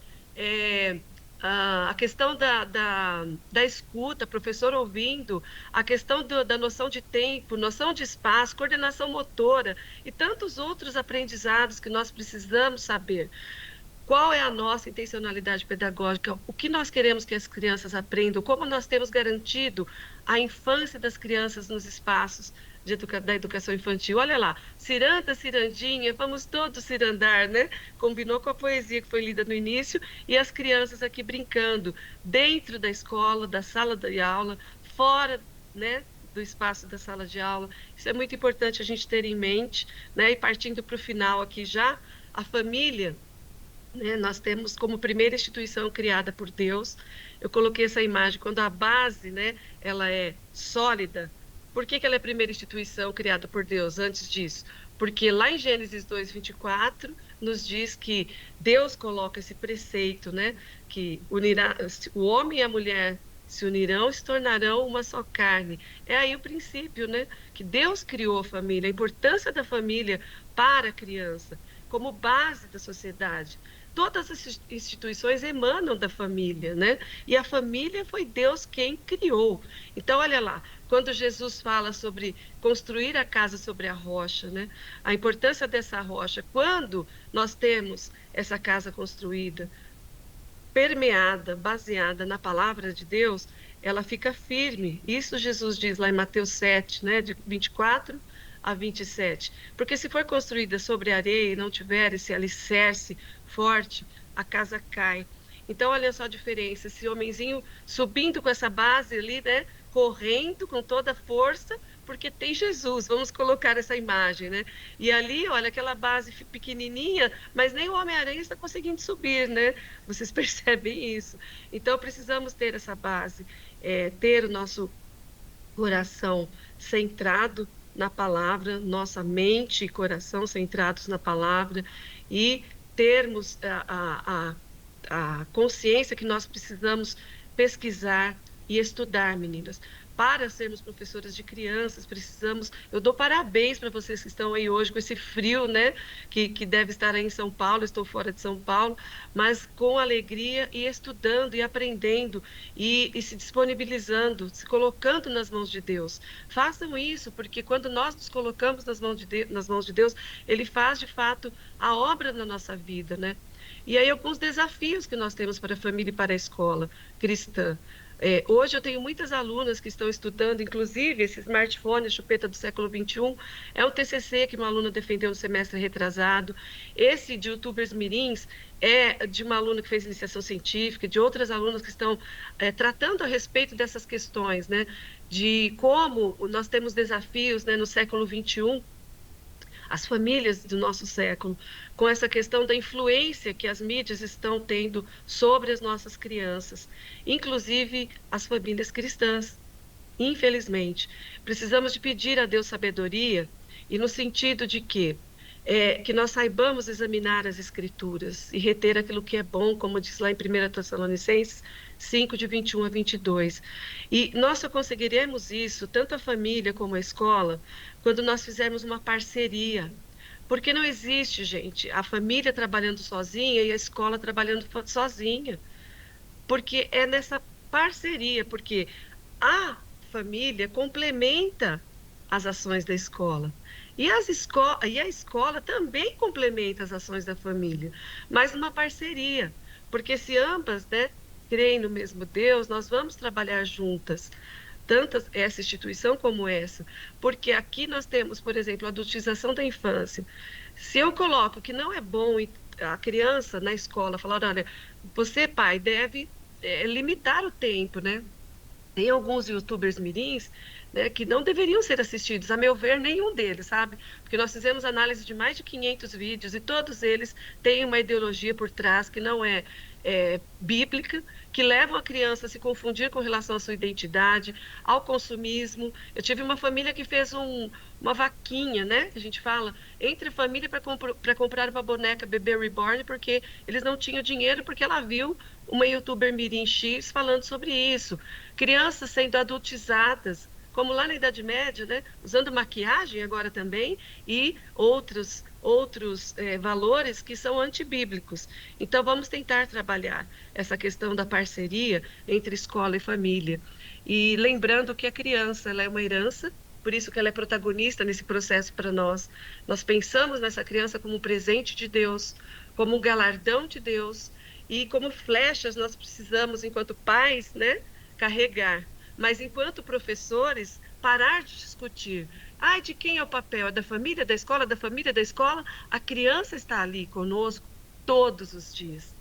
a questão da escuta, professor ouvindo, a questão da noção de tempo, noção de espaço, coordenação motora e tantos outros aprendizados que nós precisamos saber. Qual é a nossa intencionalidade pedagógica? O que nós queremos que as crianças aprendam? Como nós temos garantido a infância das crianças nos espaços da educação infantil? Olha lá, ciranda, cirandinha, vamos todos cirandar, né? Combinou com a poesia que foi lida no início, e as crianças aqui brincando dentro da escola, da sala de aula, fora, né, do espaço da sala de aula. Isso é muito importante a gente ter em mente, né? E partindo para o final aqui já, a família, né, nós temos como primeira instituição criada por Deus. Eu coloquei essa imagem, quando a base, né, ela é sólida. Por que ela é a primeira instituição criada por Deus antes disso? Porque lá em Gênesis 2:24 nos diz que Deus coloca esse preceito, né, que unirá, o homem e a mulher se unirão e se tornarão uma só carne. É aí o princípio, né, que Deus criou a família, a importância da família para a criança, como base da sociedade. Todas as instituições emanam da família, né? E a família foi Deus quem criou. Então, olha lá, quando Jesus fala sobre construir a casa sobre a rocha, né? A importância dessa rocha, quando nós temos essa casa construída, permeada, baseada na palavra de Deus, ela fica firme. Isso Jesus diz lá em Mateus 7, né? De 24 a 27. Porque se for construída sobre areia e não tiver esse alicerce forte, a casa cai. Então, olha só a diferença. Esse homenzinho subindo com essa base ali, né? Correndo com toda a força, porque tem Jesus. Vamos colocar essa imagem, né? E ali, olha, aquela base pequenininha, mas nem o Homem-Aranha está conseguindo subir, né? Vocês percebem isso. Então, precisamos ter essa base, ter o nosso coração centrado na palavra, nossa mente e coração centrados na palavra, e termos a consciência que nós precisamos pesquisar e estudar, meninas. Para sermos professoras de crianças, precisamos... Eu dou parabéns para vocês que estão aí hoje com esse frio, né? Que deve estar aí em São Paulo, estou fora de São Paulo, mas com alegria e estudando e aprendendo e se disponibilizando, se colocando nas mãos de Deus. Façam isso, porque quando nós nos colocamos nas mãos de Deus, Ele faz, de fato, a obra na nossa vida, né? E aí, alguns desafios que nós temos para a família e para a escola cristã. Hoje eu tenho muitas alunas que estão estudando, inclusive esse smartphone, a chupeta do século XXI, é um TCC que uma aluna defendeu no semestre retrasado. Esse de YouTubers Mirins é de uma aluna que fez iniciação científica, de outras alunas que estão tratando a respeito dessas questões, né? De como nós temos desafios, né, no século XXI, as famílias do nosso século, com essa questão da influência que as mídias estão tendo sobre as nossas crianças, inclusive as famílias cristãs. Infelizmente, precisamos de pedir a Deus sabedoria, e no sentido de que nós saibamos examinar as Escrituras e reter aquilo que é bom, como diz lá em 1 Tessalonicenses 5, de 21 a 22. E nós só conseguiremos isso, tanto a família como a escola, quando nós fizermos uma parceria. Porque não existe, gente, a família trabalhando sozinha e a escola trabalhando sozinha. Porque é nessa parceria, porque a família complementa as ações da escola. E a escola também complementa as ações da família, mas numa parceria. Porque se ambas, né, creem no mesmo Deus, nós vamos trabalhar juntas, tanto essa instituição como essa. Porque aqui nós temos, por exemplo, a adultização da infância. Se eu coloco que não é bom a criança na escola falar, olha, você, pai, deve limitar o tempo, né? Tem alguns youtubers mirins, né, que não deveriam ser assistidos, a meu ver, nenhum deles, sabe? Porque nós fizemos análise de mais de 500 vídeos e todos eles têm uma ideologia por trás que não é bíblica, que levam a criança a se confundir com relação à sua identidade, ao consumismo. Eu tive uma família que fez uma vaquinha, né, que a gente fala, entre a família para comprar uma boneca bebê reborn, porque eles não tinham dinheiro, porque ela viu uma youtuber mirim X falando sobre isso. Crianças sendo adultizadas, como lá na Idade Média, né, usando maquiagem agora também, e outros valores que são antibíblicos. Então, vamos tentar trabalhar essa questão da parceria entre escola e família. E lembrando que a criança, ela é uma herança, por isso que ela é protagonista nesse processo para nós. Nós pensamos nessa criança como um presente de Deus, como um galardão de Deus, e como flechas nós precisamos, enquanto pais, né, carregar. Mas enquanto professores, parar de discutir. Ai, de quem é o papel? É da família, da escola, da família, da escola? A criança está ali conosco todos os dias.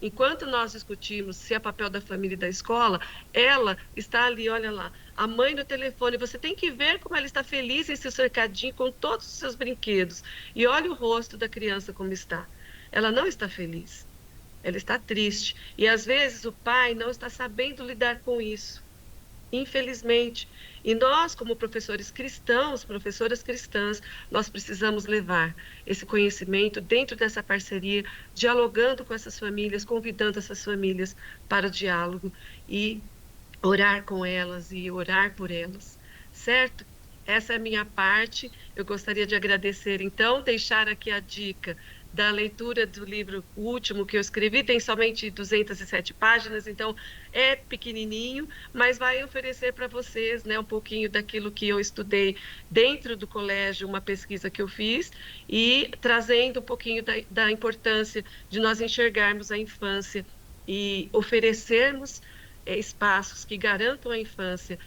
Enquanto nós discutimos se é papel da família e da escola, ela está ali, olha lá, a mãe no telefone. Você tem que ver como ela está feliz em seu cercadinho com todos os seus brinquedos. E olha o rosto da criança como está. Ela não está feliz, ela está triste. E às vezes o pai não está sabendo lidar com isso, infelizmente. E nós, como professores cristãos, professoras cristãs, nós precisamos levar esse conhecimento dentro dessa parceria, dialogando com essas famílias, convidando essas famílias para o diálogo e orar com elas e orar por elas, certo? Essa é a minha parte. Eu gostaria de agradecer, então, deixar aqui a dica da leitura do livro último que eu escrevi. Tem somente 207 páginas, então é pequenininho, mas vai oferecer para vocês, né, um pouquinho daquilo que eu estudei dentro do colégio, uma pesquisa que eu fiz, e trazendo um pouquinho da importância de nós enxergarmos a infância e oferecermos espaços que garantam a infância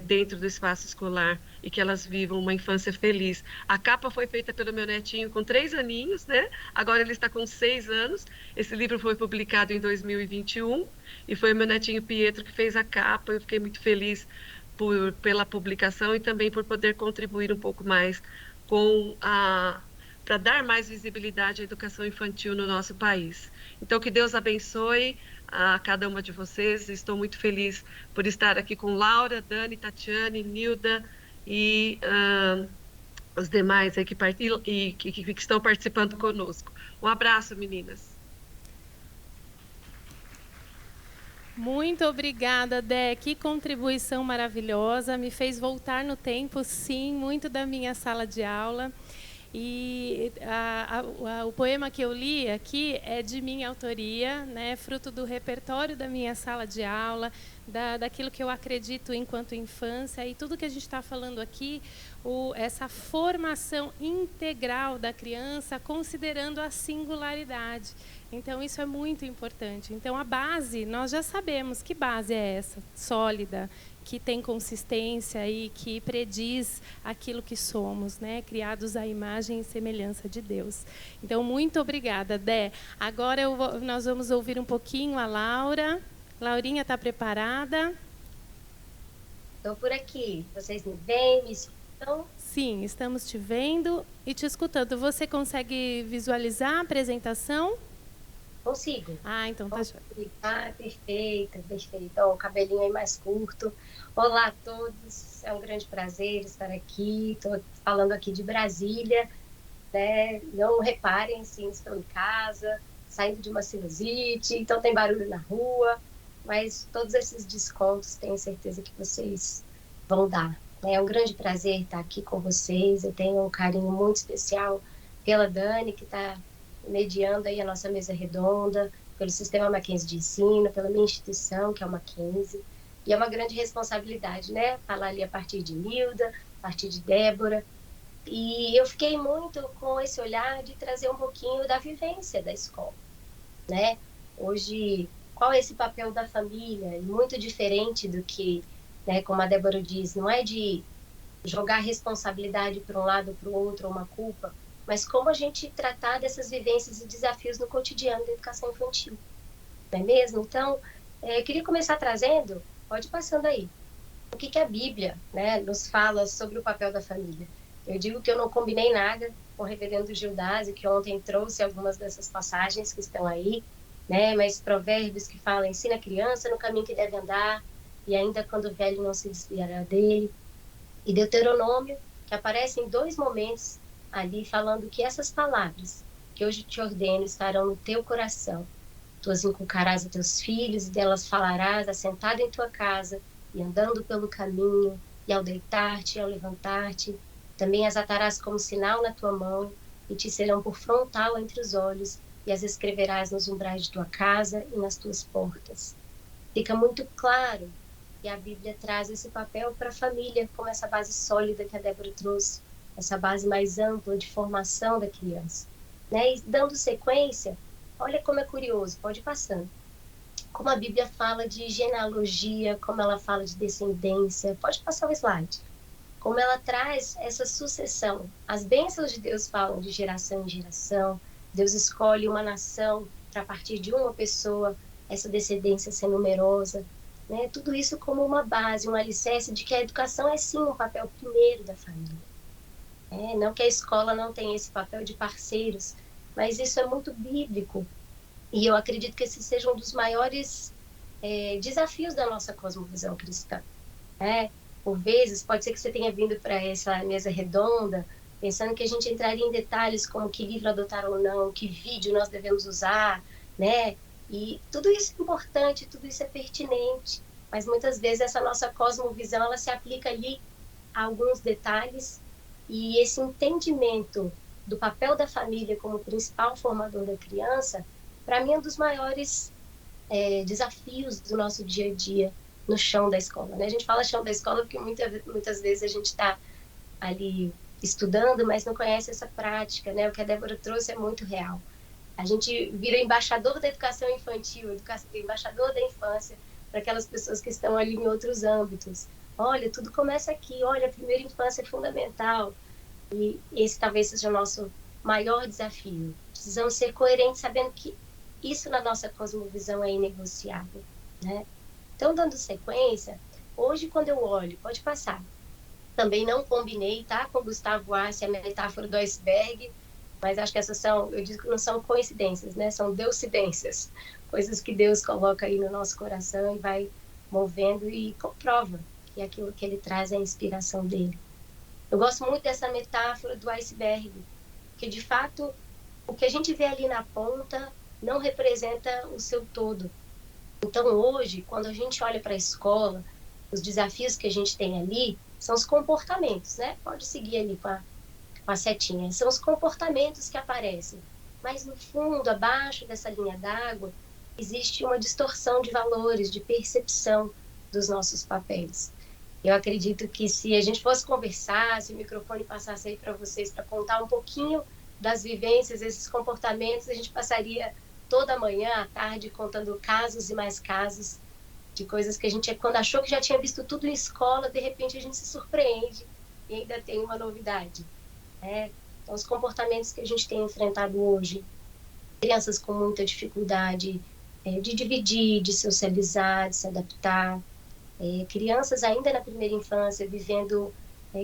dentro do espaço escolar e que elas vivam uma infância feliz. A capa foi feita pelo meu netinho com 3 aninhos, né? Agora ele está com 6 anos. Esse livro foi publicado em 2021 e foi o meu netinho Pietro que fez a capa. Eu fiquei muito feliz pela publicação e também por poder contribuir um pouco mais para dar mais visibilidade à educação infantil no nosso país. Então, que Deus abençoe a cada uma de vocês. Estou muito feliz por estar aqui com Laura, Dani, Tatiane, Nilda e os demais aí que estão participando conosco. Um abraço, meninas. Muito obrigada, Dé. Que contribuição maravilhosa. Me fez voltar no tempo, sim, muito da minha sala de aula. E o poema que eu li aqui é de minha autoria, né, fruto do repertório da minha sala de aula, daquilo que eu acredito enquanto infância. E tudo que a gente está falando aqui, essa formação integral da criança, considerando a singularidade. Então, isso é muito importante. Então, a base, nós já sabemos que base é essa, sólida, que tem consistência e que prediz aquilo que somos, né? Criados à imagem e semelhança de Deus. Então, muito obrigada, Dé. Agora nós vamos ouvir um pouquinho a Laura. Laurinha, está preparada? Estou por aqui. Vocês me veem, me escutam? Sim, estamos te vendo e te escutando. Você consegue visualizar a apresentação? Consigo. Ah, então tá. Ah, perfeita, perfeita. O cabelinho aí mais curto. Olá a todos, é um grande prazer estar aqui. Estou falando aqui de Brasília, né? Não reparem, sim, estou em casa, saindo de uma sinusite, então tem barulho na rua, mas todos esses descontos tenho certeza que vocês vão dar. É um grande prazer estar aqui com vocês. Eu tenho um carinho muito especial pela Dani, que está mediando aí a nossa mesa redonda, pelo Sistema Mackenzie de Ensino, pela minha instituição, que é o Mackenzie. E é uma grande responsabilidade, né? Falar ali a partir de Nilda, a partir de Débora. E eu fiquei muito com esse olhar de trazer um pouquinho da vivência da escola, né? Hoje, qual é esse papel da família? E muito diferente do que, né, como a Débora diz, não é de jogar responsabilidade para um lado ou para o outro, ou uma culpa, mas como a gente tratar dessas vivências e desafios no cotidiano da educação infantil, não é mesmo? Então, eu queria começar trazendo, pode ir passando aí, o que a Bíblia, né, nos fala sobre o papel da família. Eu digo que eu não combinei nada com o reverendo Gildásio, que ontem trouxe algumas dessas passagens que estão aí, né, mas provérbios que falam, ensina a criança no caminho que deve andar, e ainda quando o velho não se desviará dele. E Deuteronômio, que aparece em 2 momentos ali, falando que essas palavras que hoje te ordeno estarão no teu coração. Tu as inculcarás a teus filhos, e delas falarás assentado em tua casa, e andando pelo caminho, e ao deitar-te, e ao levantar-te. Também as atarás como sinal na tua mão, e te serão por frontal entre os olhos, e as escreverás nos umbrais de tua casa e nas tuas portas. Fica muito claro que a Bíblia traz esse papel para a família, como essa base sólida que a Débora trouxe, essa base mais ampla de formação da criança. né? E dando sequência, olha como é curioso, pode ir passando. Como a Bíblia fala de genealogia, como ela fala de descendência, pode passar o slide. Como ela traz essa sucessão. As bênçãos de Deus falam de geração em geração. Deus escolhe uma nação para, a partir de uma pessoa, essa descendência ser numerosa. Né? Tudo isso como uma base, um alicerce de que a educação é sim um papel primeiro da família. Não que a escola não tenha esse papel de parceiros, mas isso é muito bíblico. E eu acredito que esse seja um dos maiores desafios da nossa cosmovisão cristã. Por vezes, pode ser que você tenha vindo para essa mesa redonda pensando que a gente entraria em detalhes como que livro adotar ou não, que vídeo nós devemos usar, né? E tudo isso é importante, tudo isso é pertinente, mas muitas vezes essa nossa cosmovisão, ela se aplica ali a alguns detalhes, e esse entendimento do papel da família como principal formador da criança, para mim é um dos maiores desafios do nosso dia a dia no chão da escola, né? A gente fala chão da escola porque muitas vezes a gente está ali estudando, mas não conhece essa prática, né? O que a Débora trouxe é muito real. A gente vira embaixador da educação infantil, embaixador da infância, para aquelas pessoas que estão ali em outros âmbitos. Olha, tudo começa aqui, olha, a primeira infância é fundamental. E esse talvez seja o nosso maior desafio. Precisamos ser coerentes, sabendo que isso na nossa cosmovisão é inegociável, né? Então, dando sequência, hoje quando eu olho, pode passar, também não combinei, tá, com Gustavo Arce a metáfora do iceberg, mas acho que essas são, eu digo que não são coincidências, né, são deucidências, coisas que Deus coloca aí no nosso coração e vai movendo e comprova que aquilo que ele traz é a inspiração dele. Eu gosto muito dessa metáfora do iceberg, porque de fato o que a gente vê ali na ponta não representa o seu todo. Então, hoje, quando a gente olha para a escola, os desafios que a gente tem ali são os comportamentos, né? Pode seguir ali com a setinha. São os comportamentos que aparecem. Mas, no fundo, abaixo dessa linha d'água, existe uma distorção de valores, de percepção dos nossos papéis. Eu acredito que se a gente fosse conversar, se o microfone passasse aí para vocês para contar um pouquinho das vivências, desses comportamentos, a gente passaria toda manhã, à tarde, contando casos e mais casos de coisas que a gente, quando achou que já tinha visto tudo em escola, de repente a gente se surpreende e ainda tem uma novidade. Então, os comportamentos que a gente tem enfrentado hoje, crianças com muita dificuldade de dividir, de socializar, de se adaptar, crianças ainda na primeira infância vivendo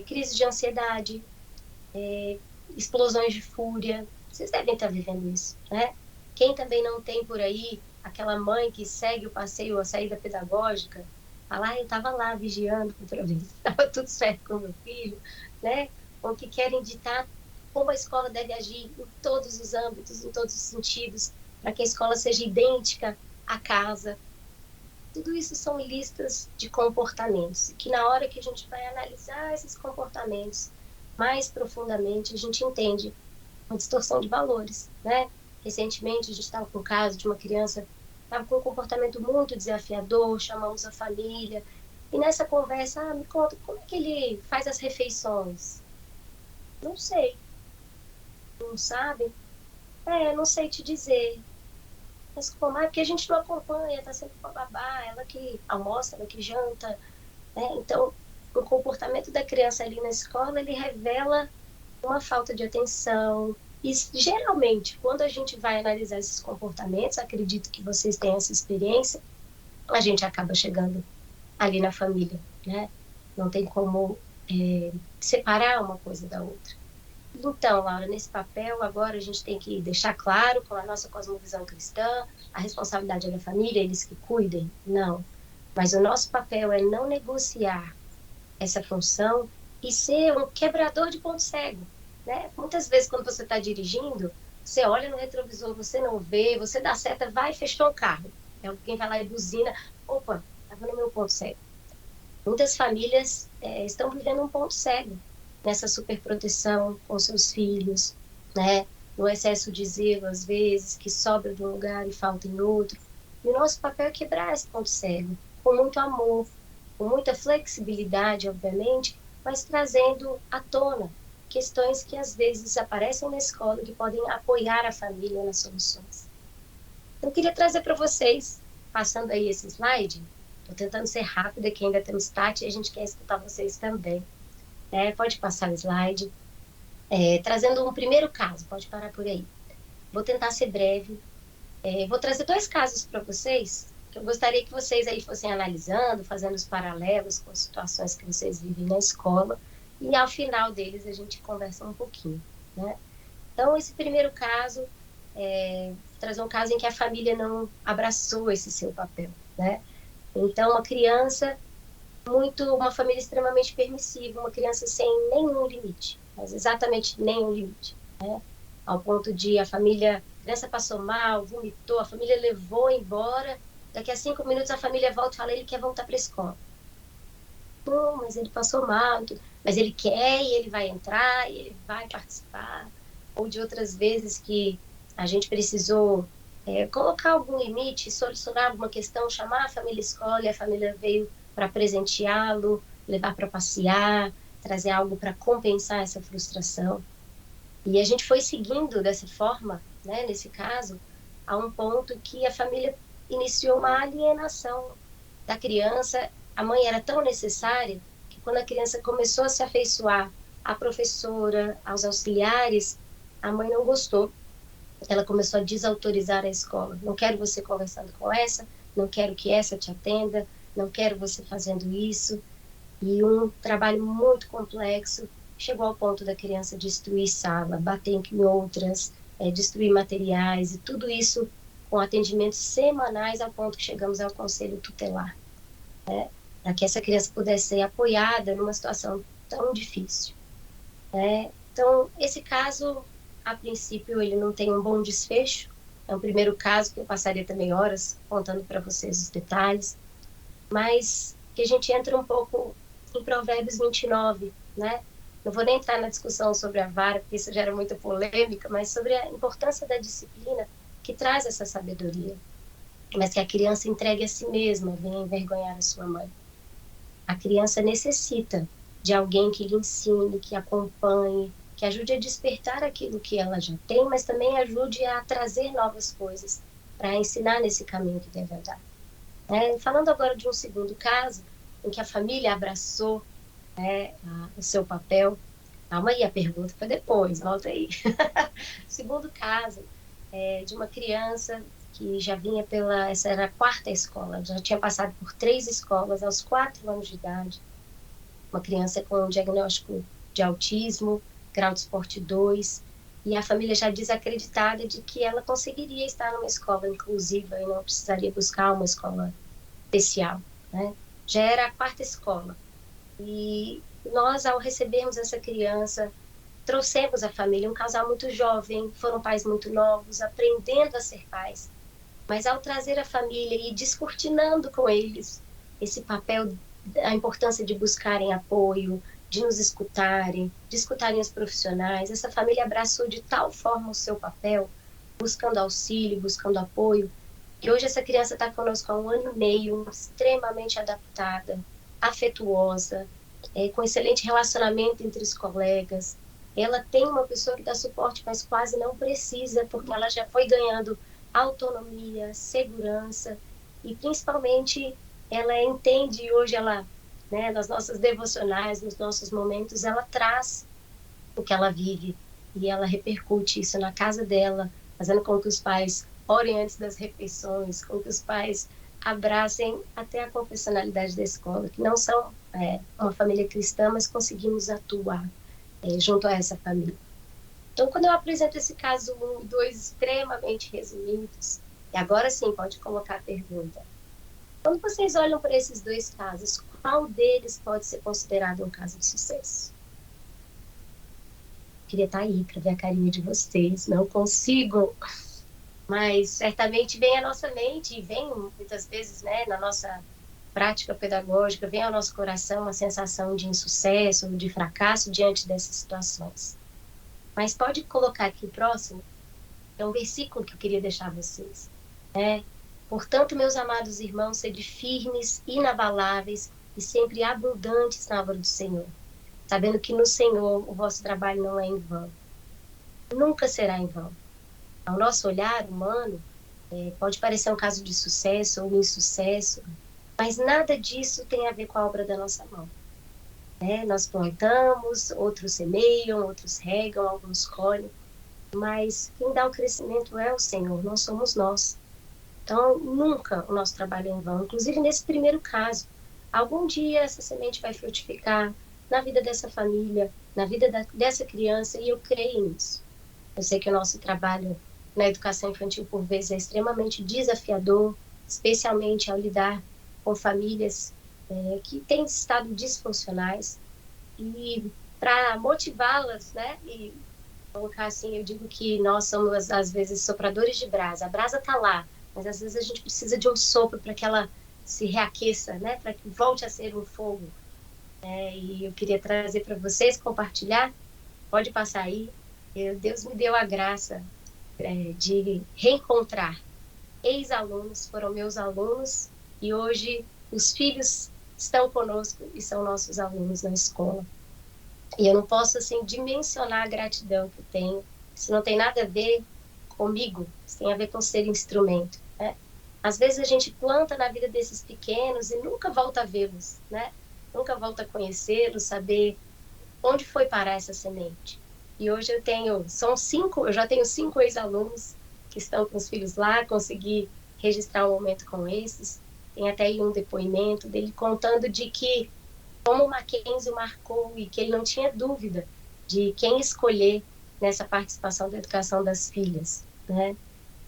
crises de ansiedade, explosões de fúria. Vocês devem estar vivendo isso, né? Quem também não tem por aí aquela mãe que segue o passeio, a saída pedagógica, fala, eu estava lá vigiando para ver se estava tudo certo com o meu filho, né? Ou que querem ditar como a escola deve agir em todos os âmbitos, em todos os sentidos, para que a escola seja idêntica à casa. Tudo isso são listas de comportamentos, que na hora que a gente vai analisar esses comportamentos mais profundamente, a gente entende uma distorção de valores, né? Recentemente, a gente estava com o caso de uma criança que estava com um comportamento muito desafiador, chamamos a família, e nessa conversa, me conta, como é que ele faz as refeições? Não sei. Não sabe? Não sei te dizer. Mas como? Porque a gente não acompanha, está sempre com a babá, ela que almoça, ela que janta, né? Então, o comportamento da criança ali na escola, ele revela uma falta de atenção. E geralmente, quando a gente vai analisar esses comportamentos, acredito que vocês têm essa experiência, a gente acaba chegando ali na família, né? Não tem como separar uma coisa da outra. Então, Laura, nesse papel, agora a gente tem que deixar claro, com a nossa cosmovisão cristã, a responsabilidade é da família, eles que cuidem? Não. Mas o nosso papel é não negociar essa função e ser um quebrador de ponto cego. Né? Muitas vezes, quando você está dirigindo, você olha no retrovisor, você não vê, você dá seta, vai e fechou o carro. Alguém vai lá e buzina, opa, estava no meu ponto cego. Muitas famílias estão vivendo um ponto cego nessa superproteção com seus filhos, né? No excesso de zelo, às vezes, que sobra de um lugar e falta em outro. E o nosso papel é quebrar esse ponto cego, com muito amor, com muita flexibilidade, obviamente, mas trazendo à tona questões que às vezes aparecem na escola que podem apoiar a família nas soluções. Então, eu queria trazer para vocês, passando aí esse slide, estou tentando ser rápida, que ainda temos Tati e a gente quer escutar vocês também. Pode passar o slide. Trazendo um primeiro caso, pode parar por aí. Vou tentar ser breve. Vou trazer 2 casos para vocês, que eu gostaria que vocês aí fossem analisando, fazendo os paralelos com as situações que vocês vivem na escola, e ao final deles a gente conversa um pouquinho, né? Então, esse primeiro caso, vou trazer um caso em que a família não abraçou esse seu papel, né? Então, uma família extremamente permissiva, uma criança sem nenhum limite, mas exatamente nenhum limite, né? Ao ponto de a criança passou mal, vomitou, a família levou embora, daqui a 5 minutos a família volta e fala, ele quer voltar para a escola. Não, mas ele passou mal, mas ele quer e ele vai entrar e ele vai participar. Ou de outras vezes que a gente precisou colocar algum limite, solucionar alguma questão, chamar a família escola e a família veio para presenteá-lo, levar para passear, trazer algo para compensar essa frustração. E a gente foi seguindo dessa forma, né, nesse caso, a um ponto que a família iniciou uma alienação da criança. A mãe era tão necessária que quando a criança começou a se afeiçoar à professora, aos auxiliares, a mãe não gostou. Ela começou a desautorizar a escola. Não quero você conversando com essa, não quero que essa te atenda, não quero você fazendo isso. E um trabalho muito complexo chegou ao ponto da criança destruir sala, bater em outras, destruir materiais, e tudo isso com atendimentos semanais, ao ponto que chegamos ao conselho tutelar, né, para que essa criança pudesse ser apoiada numa situação tão difícil. Então, esse caso, a princípio, ele não tem um bom desfecho. É um primeiro caso que eu passaria também horas contando para vocês os detalhes, mas que a gente entra um pouco em Provérbios 29, né? Não vou nem entrar na discussão sobre a vara, porque isso gera muita polêmica, mas sobre a importância da disciplina que traz essa sabedoria, mas que a criança entregue a si mesma, venha envergonhar a sua mãe. A criança necessita de alguém que lhe ensine, que acompanhe, que ajude a despertar aquilo que ela já tem, mas também ajude a trazer novas coisas para ensinar nesse caminho que deve andar. Falando agora de um segundo caso, em que a família abraçou o seu papel. Calma aí, a pergunta foi depois, volta aí. Segundo caso, de uma criança que já vinha essa era a 4ª escola, já tinha passado por 3 escolas aos 4 anos de idade. Uma criança com um diagnóstico de autismo, grau de esporte 2, e a família já desacreditada de que ela conseguiria estar numa escola inclusiva e não precisaria buscar uma escola especial, né? Já era a 4ª escola. E nós, ao recebermos essa criança, trouxemos a família, um casal muito jovem, foram pais muito novos, aprendendo a ser pais. Mas ao trazer a família e descortinando com eles esse papel, a importância de buscarem apoio, de nos escutarem, de escutarem os profissionais, essa família abraçou de tal forma o seu papel, buscando auxílio, buscando apoio, que hoje essa criança está conosco há 1 ano e meio, extremamente adaptada, afetuosa, com excelente relacionamento entre os colegas. Ela tem uma pessoa que dá suporte, mas quase não precisa, porque ela já foi ganhando autonomia, segurança, e principalmente ela entende, e hoje ela, nas nossas devocionais, nos nossos momentos, ela traz o que ela vive, e ela repercute isso na casa dela, fazendo com que os pais orem antes das refeições, com que os pais abracem até a confessionalidade da escola, que não são uma família cristã, mas conseguimos atuar junto a essa família. Então, quando eu apresento esse caso 1 e 2 extremamente resumidos, e agora sim pode colocar a pergunta, quando vocês olham para esses 2 casos, qual deles pode ser considerado um caso de sucesso? Queria estar aí para ver a carinha de vocês, não consigo, mas certamente vem à nossa mente, e vem muitas vezes na nossa prática pedagógica, vem ao nosso coração uma sensação de insucesso, de fracasso diante dessas situações. Mas pode colocar aqui próximo, é um versículo que eu queria deixar a vocês. Portanto, meus amados irmãos, sede firmes, inabaláveis e sempre abundantes na obra do Senhor, sabendo que no Senhor o vosso trabalho não é em vão. Nunca será em vão. Ao nosso olhar humano, pode parecer um caso de sucesso ou insucesso, mas nada disso tem a ver com a obra da nossa mão. Nós plantamos, outros semeiam, outros regam, alguns colhem, mas quem dá o crescimento é o Senhor, não somos nós. Então, nunca o nosso trabalho é em vão. Inclusive, nesse primeiro caso, algum dia essa semente vai frutificar na vida dessa família, na vida dessa criança, e eu creio nisso. Eu sei que o nosso trabalho na educação infantil, por vezes, é extremamente desafiador, especialmente ao lidar com famílias que têm estado disfuncionais. E para motivá-las, e colocar assim, eu digo que nós somos, às vezes, sopradores de brasa. A brasa está lá, mas às vezes a gente precisa de um sopro para que ela se reaqueça, para que volte a ser um fogo. E eu queria trazer para vocês, compartilhar, pode passar aí. Deus me deu a graça de reencontrar ex-alunos, foram meus alunos, e hoje os filhos estão conosco e são nossos alunos na escola. E eu não posso, assim, dimensionar a gratidão que eu tenho. Isso não tem nada a ver comigo, isso tem a ver com ser instrumento. Às vezes a gente planta na vida desses pequenos e nunca volta a vê-los, Nunca volta a conhecê-los, saber onde foi parar essa semente. E hoje eu já tenho 5 ex-alunos que estão com os filhos lá, consegui registrar um momento com esses. Tem até aí um depoimento dele contando de que, como o Mackenzie o marcou e que ele não tinha dúvida de quem escolher nessa participação da educação das filhas,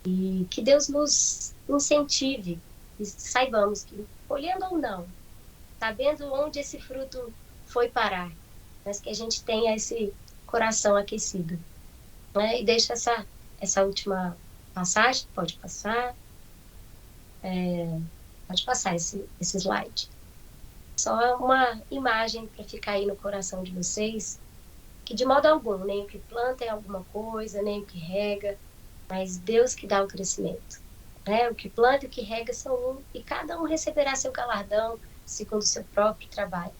E que Deus nos incentive e saibamos que, olhando ou não, sabendo onde esse fruto foi parar, mas que a gente tenha esse coração aquecido. E deixa essa última passagem, pode passar. Pode passar esse slide. Só uma imagem para ficar aí no coração de vocês, que de modo algum, nem o que planta é alguma coisa, nem o que rega, mas Deus que dá o crescimento. O que planta e o que rega são um, e cada um receberá seu galardão segundo o seu próprio trabalho.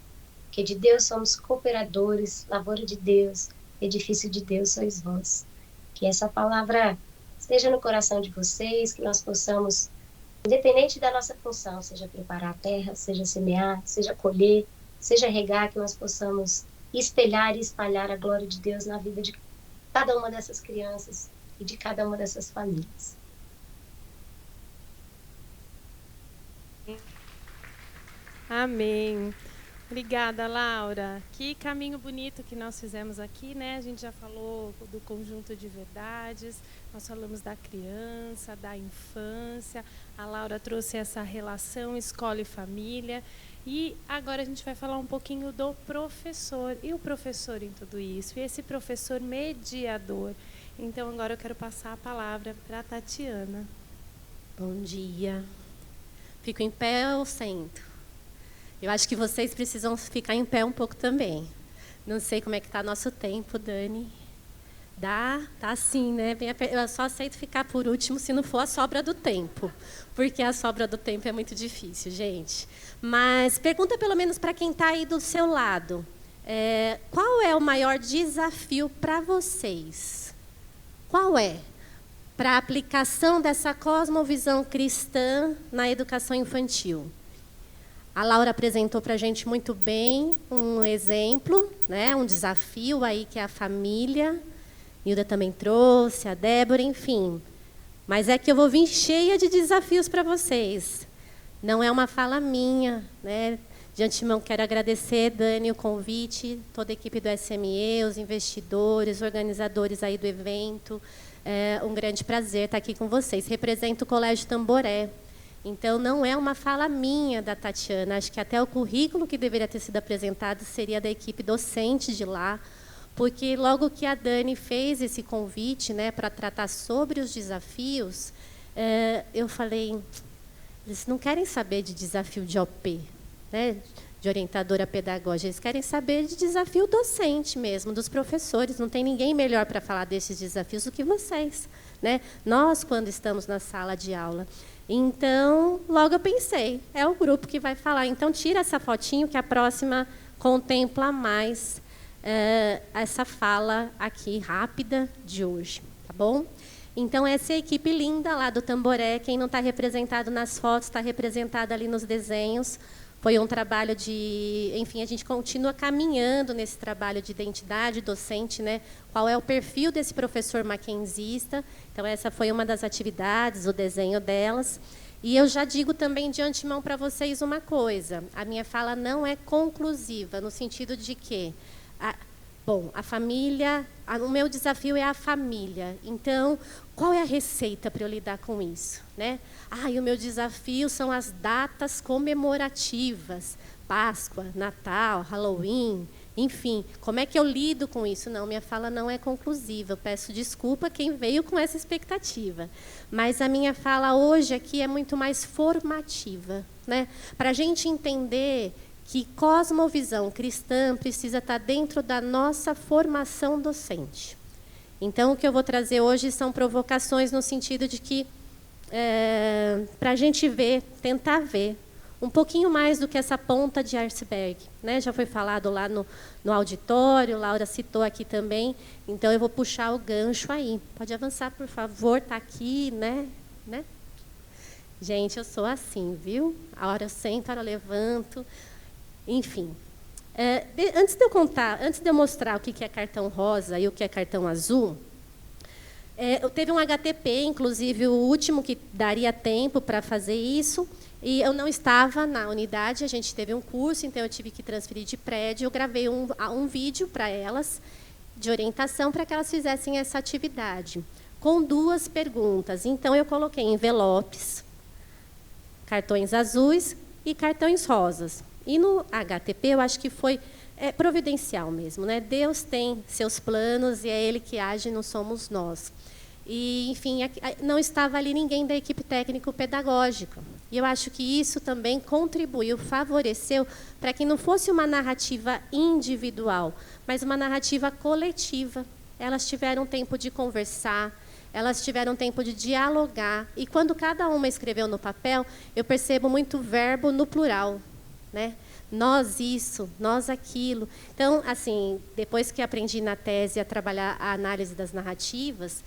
Porque de Deus somos cooperadores, lavoura de Deus, edifício de Deus sois vós. Que essa palavra esteja no coração de vocês, que nós possamos, independente da nossa função, seja preparar a terra, seja semear, seja colher, seja regar, que nós possamos espelhar e espalhar a glória de Deus na vida de cada uma dessas crianças e de cada uma dessas famílias. Amém. Obrigada, Laura. Que caminho bonito que nós fizemos aqui, A gente já falou do conjunto de verdades, nós falamos da criança, da infância. A Laura trouxe essa relação escola e família. E agora a gente vai falar um pouquinho do professor. E o professor em tudo isso? E esse professor mediador. Então, agora eu quero passar a palavra para a Tatiana. Bom dia. Fico em pé ou sento? Eu acho que vocês precisam ficar em pé um pouco também. Não sei como é que está nosso tempo, Dani. Dá? Tá sim, Eu só aceito ficar por último se não for a sobra do tempo. Porque a sobra do tempo é muito difícil, gente. Mas pergunta pelo menos para quem está aí do seu lado. Qual é o maior desafio para vocês? Qual é? Para a aplicação dessa cosmovisão cristã na educação infantil. A Laura apresentou para a gente muito bem um exemplo, um desafio aí que é a família. Hilda também trouxe, a Débora, enfim. Mas é que eu vou vir cheia de desafios para vocês. Não é uma fala minha, De antemão, quero agradecer, Dani, o convite, toda a equipe do SME, os investidores, os organizadores aí do evento. É um grande prazer estar aqui com vocês. Represento o Colégio Tamboré. Então, não é uma fala minha da Tatiana. Acho que até o currículo que deveria ter sido apresentado seria da equipe docente de lá, porque logo que a Dani fez esse convite para tratar sobre os desafios, eu falei, eles não querem saber de desafio de OP, de orientadora pedagógica, eles querem saber de desafio docente mesmo, dos professores. Não tem ninguém melhor para falar desses desafios do que vocês. Nós, quando estamos na sala de aula. Então, logo eu pensei, é o grupo que vai falar. Então, tira essa fotinho que a próxima contempla mais essa fala aqui rápida de hoje, tá bom? Então, essa é a equipe linda lá do Tamboré. Quem não está representado nas fotos, está representado ali nos desenhos. Foi um trabalho de... Enfim, a gente continua caminhando nesse trabalho de identidade docente, né? Qual é o perfil desse professor mackenzista. Então, essa foi uma das atividades, o desenho delas. E eu já digo também de antemão para vocês uma coisa. A minha fala não é conclusiva, no sentido de que... Bom, a família, o meu desafio é a família. Então, qual é a receita para eu lidar com isso, né? E o meu desafio são as datas comemorativas, Páscoa, Natal, Halloween, enfim, como é que eu lido com isso? Não, minha fala não é conclusiva. Eu peço desculpa a quem veio com essa expectativa. Mas a minha fala hoje aqui é muito mais formativa, né? Para a gente entender que cosmovisão cristã precisa estar dentro da nossa formação docente. Então, o que eu vou trazer hoje são provocações no sentido de que, para a gente ver, tentar ver, um pouquinho mais do que essa ponta de iceberg, né? Já foi falado lá no auditório, Laura citou aqui também, então eu vou puxar o gancho aí. Pode avançar, por favor, está aqui, né? Gente, eu sou assim, viu? A hora eu sento, a hora eu levanto... Enfim, antes de eu mostrar o que é cartão rosa e o que é cartão azul, teve um HTP, inclusive o último que daria tempo para fazer isso, e eu não estava na unidade, a gente teve um curso, então eu tive que transferir de prédio, eu gravei um vídeo para elas, de orientação, para que elas fizessem essa atividade, com 2 perguntas. Então, eu coloquei envelopes, cartões azuis e cartões rosas. E no HTP, eu acho que foi providencial mesmo, né? Deus tem seus planos e é Ele que age, não somos nós. E, enfim, não estava ali ninguém da equipe técnico-pedagógica. E eu acho que isso também contribuiu, favoreceu, para que não fosse uma narrativa individual, mas uma narrativa coletiva. Elas tiveram tempo de conversar, elas tiveram tempo de dialogar. E quando cada uma escreveu no papel, eu percebo muito verbo no plural, né? Nós isso, nós aquilo. Então, assim, depois que aprendi na tese a trabalhar a análise das narrativas,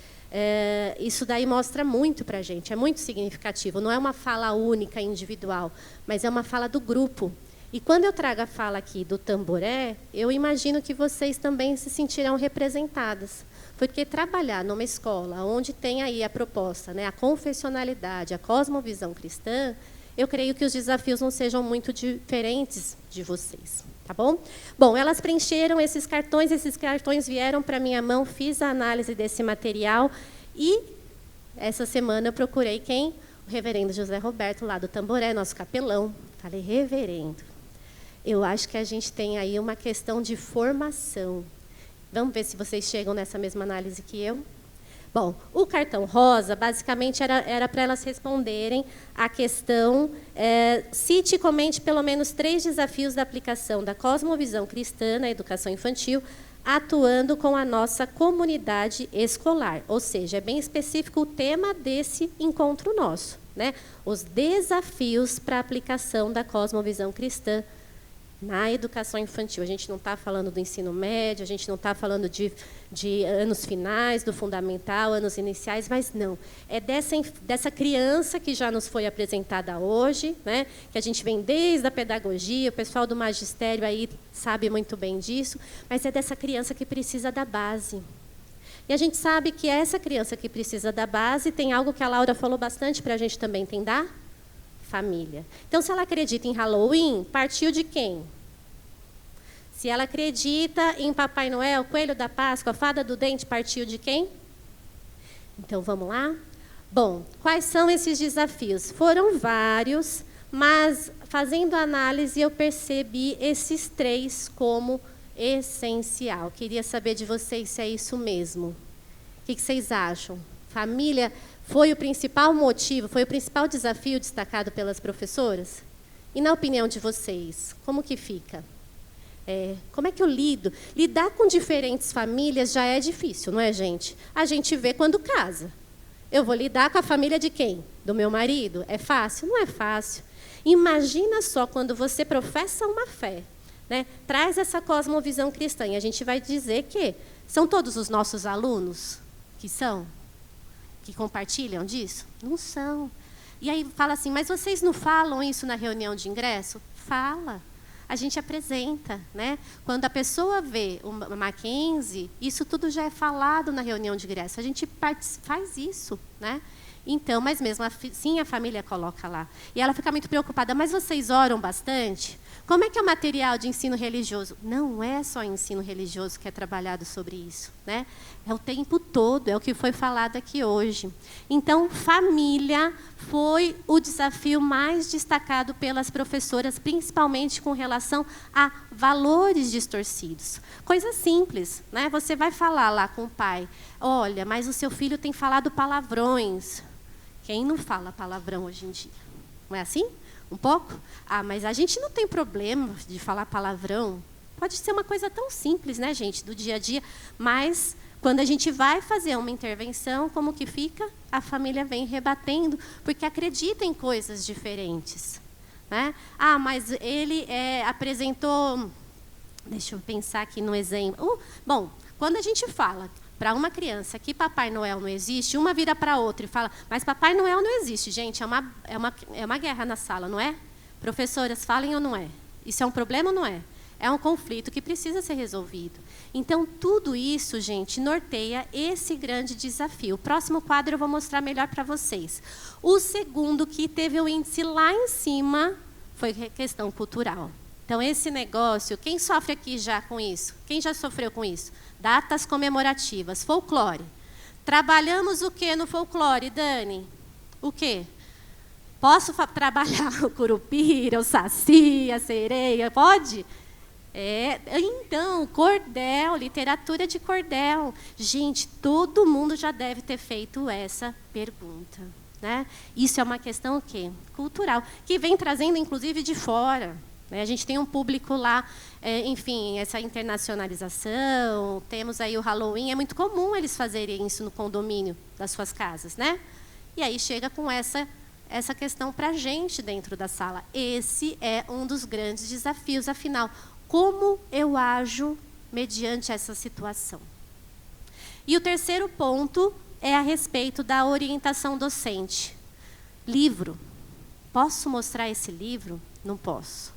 isso daí mostra muito para a gente, é muito significativo. Não é uma fala única, individual, mas é uma fala do grupo. E quando eu trago a fala aqui do Tamboré, eu imagino que vocês também se sentirão representadas. Porque trabalhar numa escola onde tem aí a proposta, né, a confessionalidade, a cosmovisão cristã, eu creio que os desafios não sejam muito diferentes de vocês, tá bom? Bom, elas preencheram esses cartões vieram para minha mão, fiz a análise desse material e essa semana eu procurei quem? O reverendo José Roberto, lá do Tamboré, nosso capelão. Falei, reverendo, eu acho que a gente tem aí uma questão de formação. Vamos ver se vocês chegam nessa mesma análise que eu? Bom, o cartão rosa, basicamente, era para elas responderem à questão, cite e comente pelo menos 3 desafios da aplicação da cosmovisão cristã na educação infantil, atuando com a nossa comunidade escolar. Ou seja, é bem específico o tema desse encontro nosso, né? Os desafios para a aplicação da cosmovisão cristã na educação infantil. A gente não está falando do ensino médio, a gente não está falando de anos finais, do fundamental, anos iniciais, mas não. É dessa criança que já nos foi apresentada hoje, né, que a gente vem desde a pedagogia, o pessoal do magistério aí sabe muito bem disso, mas é dessa criança que precisa da base. E a gente sabe que essa criança que precisa da base tem algo que a Laura falou bastante para a gente também entender, família. Então, se ela acredita em Halloween, partiu de quem? Se ela acredita em Papai Noel, Coelho da Páscoa, Fada do Dente, partiu de quem? Então, vamos lá? Bom, quais são esses desafios? Foram vários, mas, fazendo a análise, eu percebi esses 3 como essencial. Queria saber de vocês se é isso mesmo. O que vocês acham? Família foi o principal motivo, foi o principal desafio destacado pelas professoras? E na opinião de vocês, como que fica? Como é que eu lido? Lidar com diferentes famílias já é difícil, não é, gente? A gente vê quando casa. Eu vou lidar com a família de quem? Do meu marido? É fácil? Não é fácil. Imagina só quando você professa uma fé, né? Traz essa cosmovisão cristã. E a gente vai dizer que são todos os nossos alunos que compartilham disso? Não são. E aí fala assim, mas vocês não falam isso na reunião de ingresso? Fala. A gente apresenta, né? Quando a pessoa vê o Mackenzie, isso tudo já é falado na reunião de ingresso. A gente faz isso, né? Então, mas mesmo assim a família coloca lá. E ela fica muito preocupada, mas vocês oram bastante? Como é que é o material de ensino religioso? Não é só ensino religioso que é trabalhado sobre isso, né? É o tempo todo, é o que foi falado aqui hoje. Então, família foi o desafio mais destacado pelas professoras, principalmente com relação a valores distorcidos. Coisa simples, né? Você vai falar lá com o pai, olha, mas o seu filho tem falado palavrões. Quem não fala palavrão hoje em dia? Não é assim? Um pouco? Ah, mas a gente não tem problema de falar palavrão. Pode ser uma coisa tão simples, né, gente, do dia a dia, mas quando a gente vai fazer uma intervenção, como que fica? A família vem rebatendo, porque acredita em coisas diferentes, né? Ah, mas ele apresentou... Deixa eu pensar aqui no exemplo. Bom, quando a gente fala para uma criança que Papai Noel não existe, uma vira para outra e fala, mas Papai Noel não existe, gente, é uma guerra na sala, não é? Professoras, falem ou não é? Isso é um problema ou não é? É um conflito que precisa ser resolvido. Então, tudo isso, gente, norteia esse grande desafio. O próximo quadro eu vou mostrar melhor para vocês. O segundo, que teve o índice lá em cima, foi questão cultural. Então, esse negócio, quem sofre aqui já com isso? Quem já sofreu com isso? Datas comemorativas, folclore. Trabalhamos o que no folclore, Dani? O quê? Posso trabalhar o curupira, o saci, a sereia? Pode? Então, cordel, literatura de cordel. Gente, todo mundo já deve ter feito essa pergunta, né? Isso é uma questão o quê? Cultural, que vem trazendo, inclusive, de fora. A gente tem um público lá, enfim, essa internacionalização, temos aí o Halloween, é muito comum eles fazerem isso no condomínio das suas casas, né? E aí chega com essa questão para a gente dentro da sala. Esse é um dos grandes desafios, afinal, como eu ajo mediante essa situação? E o terceiro ponto é a respeito da orientação docente. Livro. Posso mostrar esse livro? Não posso.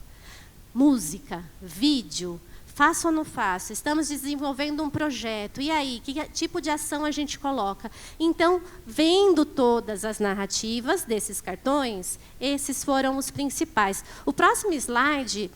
Música, vídeo, faço ou não faço? Estamos desenvolvendo um projeto. E aí, que tipo de ação a gente coloca? Então, vendo todas as narrativas desses cartões, esses foram os principais. O próximo slide,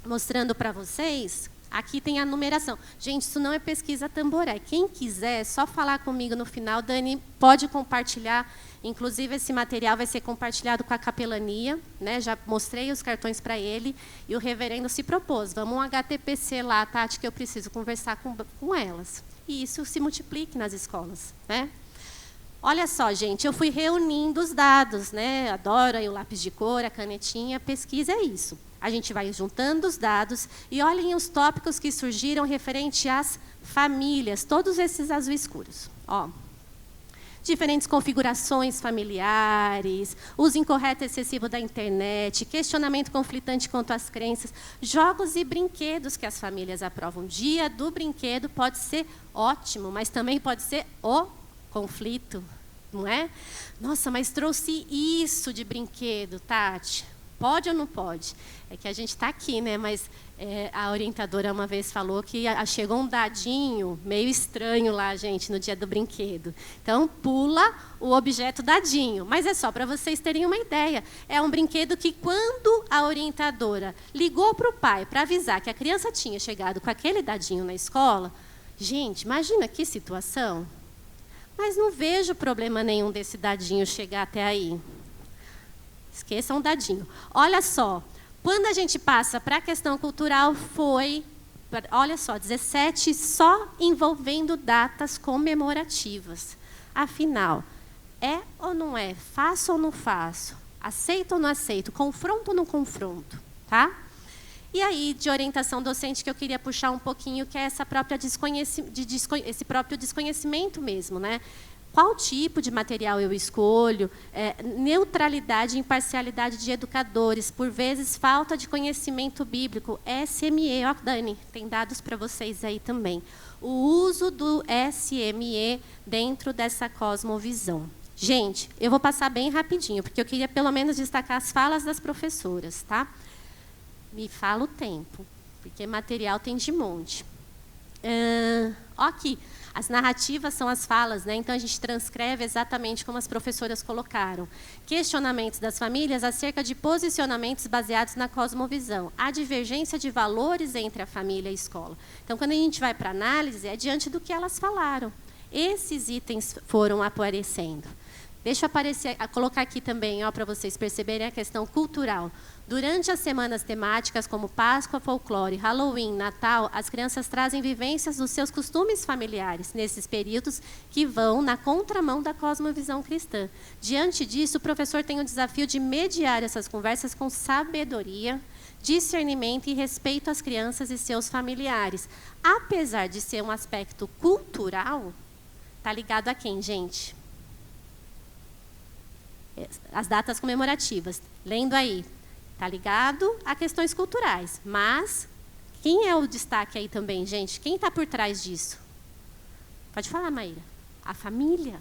mostrando para vocês, aqui tem a numeração. Gente, isso não é pesquisa Tamboré. Quem quiser, é só falar comigo no final. Dani, pode compartilhar. Inclusive, esse material vai ser compartilhado com a capelania, né? Já mostrei os cartões para ele, e o reverendo se propôs, vamos um HTPC lá, Tati, que eu preciso conversar com elas. E isso se multiplique nas escolas, né? Olha só, gente, eu fui reunindo os dados, né? Adoro aí o lápis de cor, a canetinha, pesquisa é isso. A gente vai juntando os dados e olhem os tópicos que surgiram referente às famílias, todos esses azul escuros. Ó. Diferentes configurações familiares, uso incorreto e excessivo da internet, questionamento conflitante quanto às crenças, jogos e brinquedos que as famílias aprovam. Dia do brinquedo pode ser ótimo, mas também pode ser o conflito, não é? Nossa, mas trouxe isso de brinquedo, Tati. Pode ou não pode? É que a gente está aqui, né? Mas a orientadora uma vez falou que chegou um dadinho meio estranho lá, gente, no dia do brinquedo. Então, pula o objeto dadinho. Mas é só para vocês terem uma ideia. É um brinquedo que, quando a orientadora ligou para o pai para avisar que a criança tinha chegado com aquele dadinho na escola, gente, imagina que situação. Mas não vejo problema nenhum desse dadinho chegar até aí. Esqueçam o dadinho. Olha só, quando a gente passa para a questão cultural, foi, olha só, 17 só envolvendo datas comemorativas. Afinal, é ou não é? Faço ou não faço? Aceito ou não aceito? Confronto ou não confronto? Tá? E aí, de orientação docente, que eu queria puxar um pouquinho, que é essa própria esse próprio desconhecimento mesmo, né? Qual tipo de material eu escolho? Neutralidade e imparcialidade de educadores, por vezes falta de conhecimento bíblico. SME, ó, Dani, tem dados para vocês aí também. O uso do SME dentro dessa cosmovisão. Gente, eu vou passar bem rapidinho, porque eu queria pelo menos destacar as falas das professoras, tá? Me fala o tempo, porque material tem de monte. Aqui, as narrativas são as falas, né? Então a gente transcreve exatamente como as professoras colocaram. Questionamentos das famílias acerca de posicionamentos baseados na cosmovisão. A divergência de valores entre a família e a escola. Então, quando a gente vai para a análise, é diante do que elas falaram. Esses itens foram aparecendo. Deixa eu colocar aqui também, para vocês perceberem a questão cultural. Durante as semanas temáticas, como Páscoa, Folclore, Halloween, Natal, as crianças trazem vivências dos seus costumes familiares, nesses períodos que vão na contramão da cosmovisão cristã. Diante disso, o professor tem o desafio de mediar essas conversas com sabedoria, discernimento e respeito às crianças e seus familiares. Apesar de ser um aspecto cultural, está ligado a quem, gente? As datas comemorativas. Lendo aí, está ligado a questões culturais. Mas, quem é o destaque aí também, gente? Quem está por trás disso? Pode falar, Maíra. A família.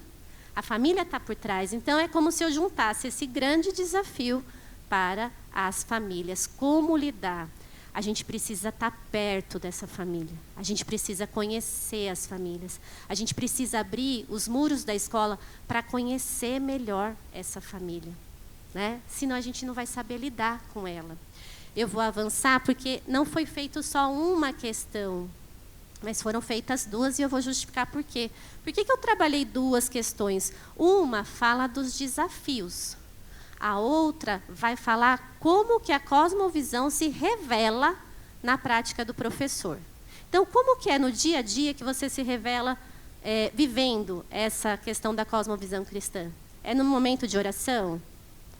A família está por trás. Então, é como se eu juntasse esse grande desafio para as famílias. Como lidar? A gente precisa estar perto dessa família. A gente precisa conhecer as famílias. A gente precisa abrir os muros da escola para conhecer melhor essa família, né? Senão a gente não vai saber lidar com ela. Eu vou avançar porque não foi feito só uma questão, mas foram feitas duas e eu vou justificar por quê. Por que eu trabalhei duas questões? Uma fala dos desafios. A outra vai falar como que a cosmovisão se revela na prática do professor. Então, como que é no dia a dia que você se revela vivendo essa questão da cosmovisão cristã? É no momento de oração?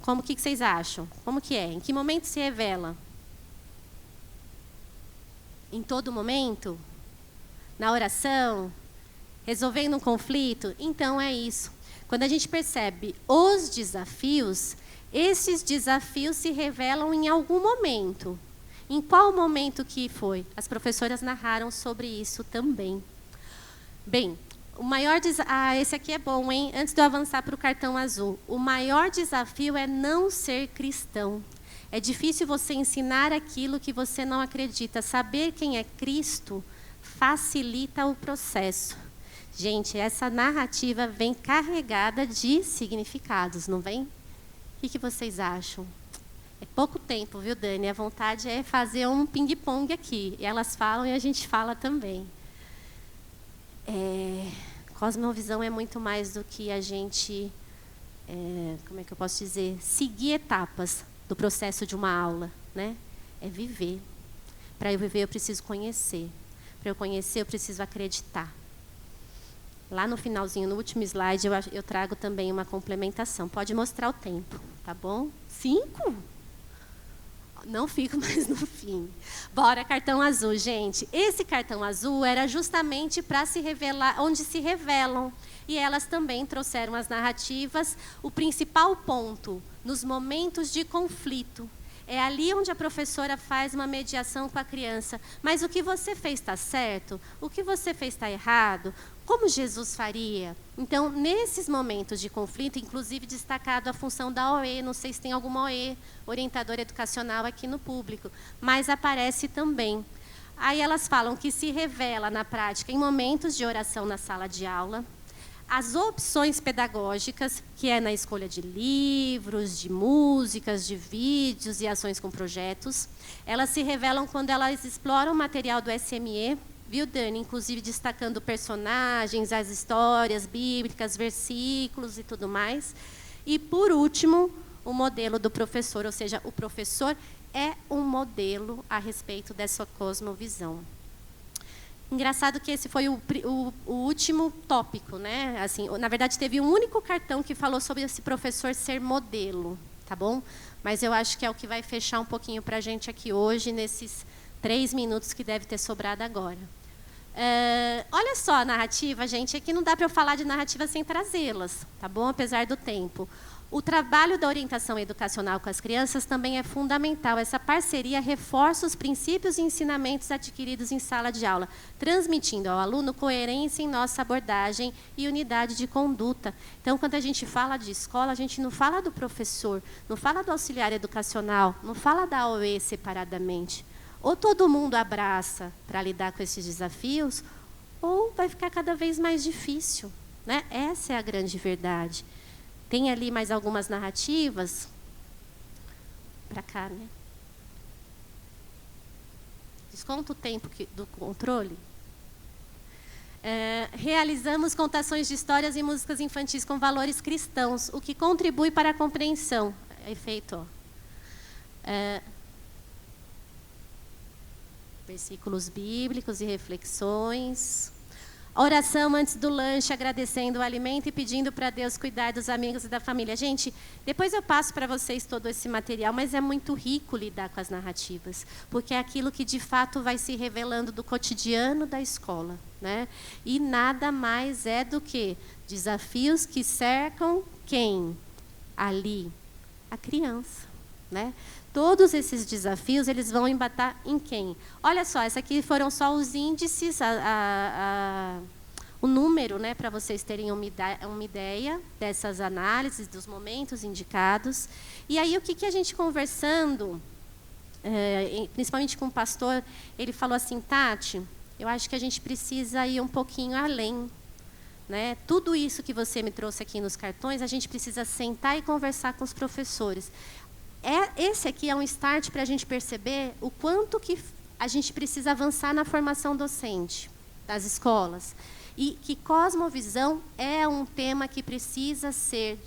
Como que vocês acham? Como que é? Em que momento se revela? Em todo momento? Na oração? Resolvendo um conflito? Então, é isso. Quando a gente percebe os desafios, esses desafios se revelam em algum momento. Em qual momento que foi? As professoras narraram sobre isso também. Bem, o maior esse aqui é bom, hein? Antes de eu avançar para o cartão azul. O maior desafio é não ser cristão. É difícil você ensinar aquilo que você não acredita. Saber quem é Cristo facilita o processo. Gente, essa narrativa vem carregada de significados, não vem? O que vocês acham? É pouco tempo, viu, Dani? A vontade é fazer um ping-pong aqui. E elas falam e a gente fala também. Cosmovisão é muito mais do que a gente, como é que eu posso dizer? Seguir etapas do processo de uma aula, né? É viver. Para eu viver, eu preciso conhecer. Para eu conhecer, eu preciso acreditar. Lá no finalzinho, no último slide, eu trago também uma complementação. Pode mostrar o tempo, tá bom? 5? Não fico mais no fim. Bora, cartão azul, gente. Esse cartão azul era justamente para se revelar, onde se revelam. E elas também trouxeram as narrativas. O principal ponto, nos momentos de conflito. É ali onde a professora faz uma mediação com a criança. Mas o que você fez está certo? O que você fez está errado? Como Jesus faria? Então, nesses momentos de conflito, inclusive destacado a função da OE, não sei se tem alguma OE, orientadora educacional aqui no público, mas aparece também. Aí elas falam que se revela na prática em momentos de oração na sala de aula, as opções pedagógicas, que é na escolha de livros, de músicas, de vídeos e ações com projetos, elas se revelam quando elas exploram o material do SME, viu, Dani? Inclusive destacando personagens, as histórias bíblicas, versículos e tudo mais. E, por último, o modelo do professor, ou seja, o professor é um modelo a respeito dessa cosmovisão. Engraçado que esse foi o último tópico, né? Assim, na verdade, teve um único cartão que falou sobre esse professor ser modelo, tá bom? Mas eu acho que é o que vai fechar um pouquinho para a gente aqui hoje, nesses 3 minutos que deve ter sobrado agora. Olha só a narrativa, gente. Aqui não dá para eu falar de narrativa sem trazê-las, tá bom? Apesar do tempo. O trabalho da orientação educacional com as crianças também é fundamental. Essa parceria reforça os princípios e ensinamentos adquiridos em sala de aula, transmitindo ao aluno coerência em nossa abordagem e unidade de conduta. Então, quando a gente fala de escola, a gente não fala do professor, não fala do auxiliar educacional, não fala da AOE separadamente. Ou todo mundo abraça para lidar com esses desafios, ou vai ficar cada vez mais difícil, né? Essa é a grande verdade. Tem ali mais algumas narrativas. Para cá, né? Desconta o tempo do controle. Realizamos contações de histórias e músicas infantis com valores cristãos, o que contribui para a compreensão. Efeito, ó. Versículos bíblicos e reflexões. Oração antes do lanche, agradecendo o alimento e pedindo para Deus cuidar dos amigos e da família. Gente, depois eu passo para vocês todo esse material, mas é muito rico lidar com as narrativas, porque é aquilo que de fato vai se revelando do cotidiano da escola, né? E nada mais é do que desafios que cercam quem? Ali, a criança, né? Todos esses desafios, eles vão embatar em quem? Olha só, esses aqui foram só os índices, o número, né, para vocês terem uma ideia dessas análises, dos momentos indicados. E aí, o que a gente conversando, principalmente com o pastor, ele falou assim, Tati, eu acho que a gente precisa ir um pouquinho além. Né? Tudo isso que você me trouxe aqui nos cartões, a gente precisa sentar e conversar com os professores. Esse aqui é um start para a gente perceber o quanto que a gente precisa avançar na formação docente das escolas. E que cosmovisão é um tema que precisa ser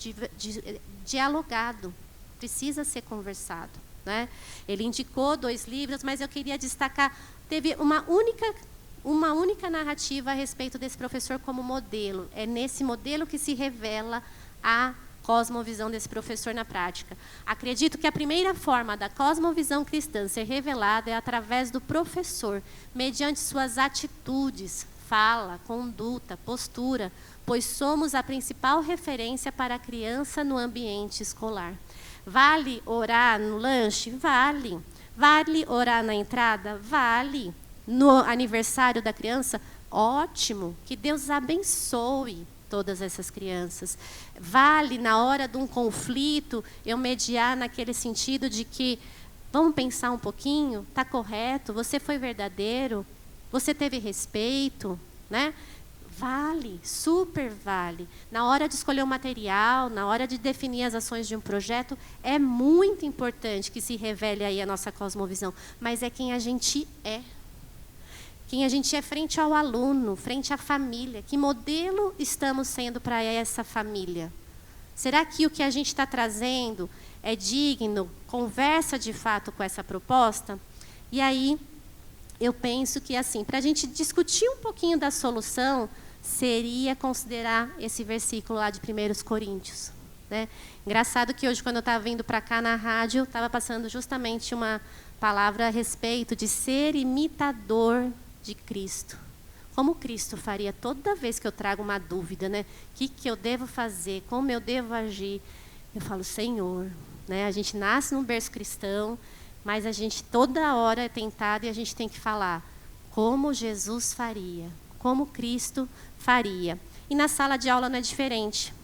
dialogado, precisa ser conversado. Né? Ele indicou 2 livros, mas eu queria destacar, teve uma única narrativa a respeito desse professor como modelo. É nesse modelo que se revela a cosmovisão desse professor na prática. Acredito que a primeira forma da cosmovisão cristã ser revelada é através do professor, mediante suas atitudes, fala, conduta, postura, pois somos a principal referência para a criança no ambiente escolar. Vale orar no lanche? Vale. Vale orar na entrada? Vale. No aniversário da criança? Ótimo. Que Deus abençoe todas essas crianças. Vale, na hora de um conflito, eu mediar naquele sentido de que, vamos pensar um pouquinho, está correto, você foi verdadeiro, você teve respeito, né? Vale, super vale. Na hora de escolher o material, na hora de definir as ações de um projeto, é muito importante que se revele aí a nossa cosmovisão, mas é quem a gente é. Quem a gente é frente ao aluno, frente à família. Que modelo estamos sendo para essa família? Será que o que a gente está trazendo é digno? Conversa de fato com essa proposta? E aí, eu penso que, assim, para a gente discutir um pouquinho da solução, seria considerar esse versículo lá de 1 Coríntios. Né? Engraçado que hoje, quando eu estava vindo para cá na rádio, estava passando justamente uma palavra a respeito de ser imitador de Cristo. Como Cristo faria toda vez que eu trago uma dúvida, né? O que eu devo fazer? Como eu devo agir? Eu falo, Senhor, né? A gente nasce num berço cristão, mas a gente toda hora é tentado e a gente tem que falar como Jesus faria, como Cristo faria. E na sala de aula não é diferente.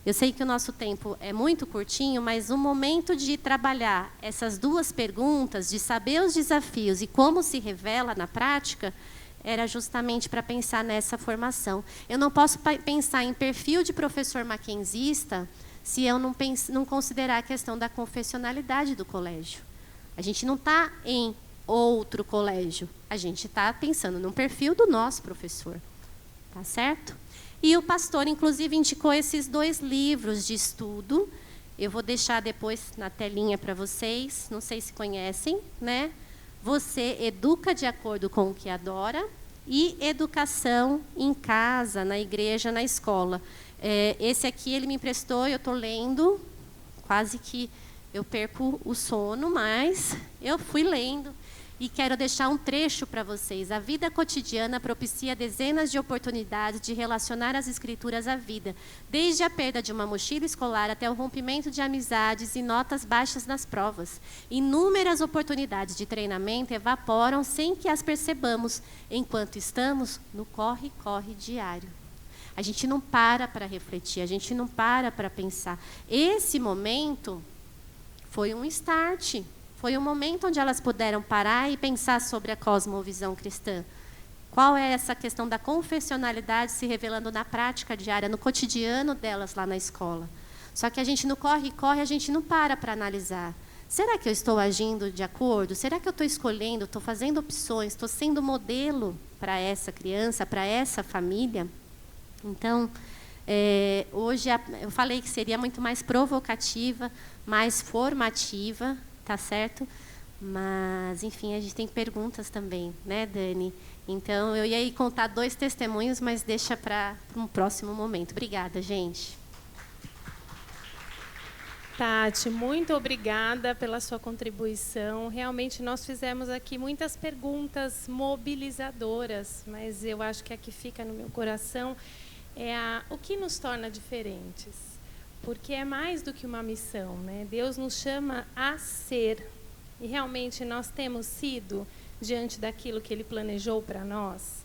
Eu sei que o nosso tempo é muito curtinho, mas o momento de trabalhar essas 2 perguntas, de saber os desafios e como se revela na prática, era justamente para pensar nessa formação. Eu não posso pensar em perfil de professor mackenzista se eu não considerar a questão da confessionalidade do colégio. A gente não está em outro colégio, a gente está pensando no perfil do nosso professor. Tá certo? E o pastor, inclusive, indicou esses 2 livros de estudo. Eu vou deixar depois na telinha para vocês. Não sei se conhecem, né? Você educa de acordo com o que adora. E educação em casa, na igreja, na escola. Esse aqui ele me emprestou, eu estou lendo. Quase que eu perco o sono, mas eu fui lendo. e quero deixar um trecho para vocês. A vida cotidiana propicia dezenas de oportunidades de relacionar as escrituras à vida, desde a perda de uma mochila escolar até o rompimento de amizades e notas baixas nas provas. Inúmeras oportunidades de treinamento evaporam sem que as percebamos, enquanto estamos no corre-corre diário. A gente não para refletir, a gente não para pensar. Esse momento foi um start, foi um momento onde elas puderam parar e pensar sobre a cosmovisão cristã. Qual é essa questão da confessionalidade se revelando na prática diária, no cotidiano delas lá na escola. Só que a gente no corre-corre, a gente não para analisar. Será que eu estou agindo de acordo? Será que eu estou escolhendo, estou fazendo opções, estou sendo modelo para essa criança, para essa família? Então, hoje eu falei que seria muito mais provocativa, mais formativa, tá certo? Mas, enfim, a gente tem perguntas também, né, Dani? Então, eu ia ir contar 2 testemunhos, mas deixa para um próximo momento. Obrigada, gente. Tati, muito obrigada pela sua contribuição. Realmente, nós fizemos aqui muitas perguntas mobilizadoras, mas eu acho que a que fica no meu coração o que nos torna diferentes. Porque é mais do que uma missão, né? Deus nos chama a ser. E realmente nós temos sido diante daquilo que Ele planejou para nós.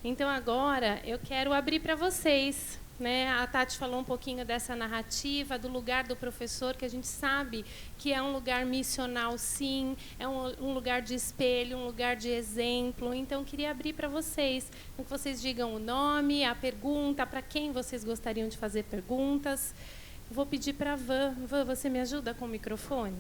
Então, agora, eu quero abrir para vocês. Né? A Tati falou um pouquinho dessa narrativa, do lugar do professor, que a gente sabe que é um lugar missional, sim, é um lugar de espelho, um lugar de exemplo. Então, queria abrir para vocês, que vocês digam o nome, a pergunta, para quem vocês gostariam de fazer perguntas. Eu vou pedir para a Van. Van, você me ajuda com o microfone?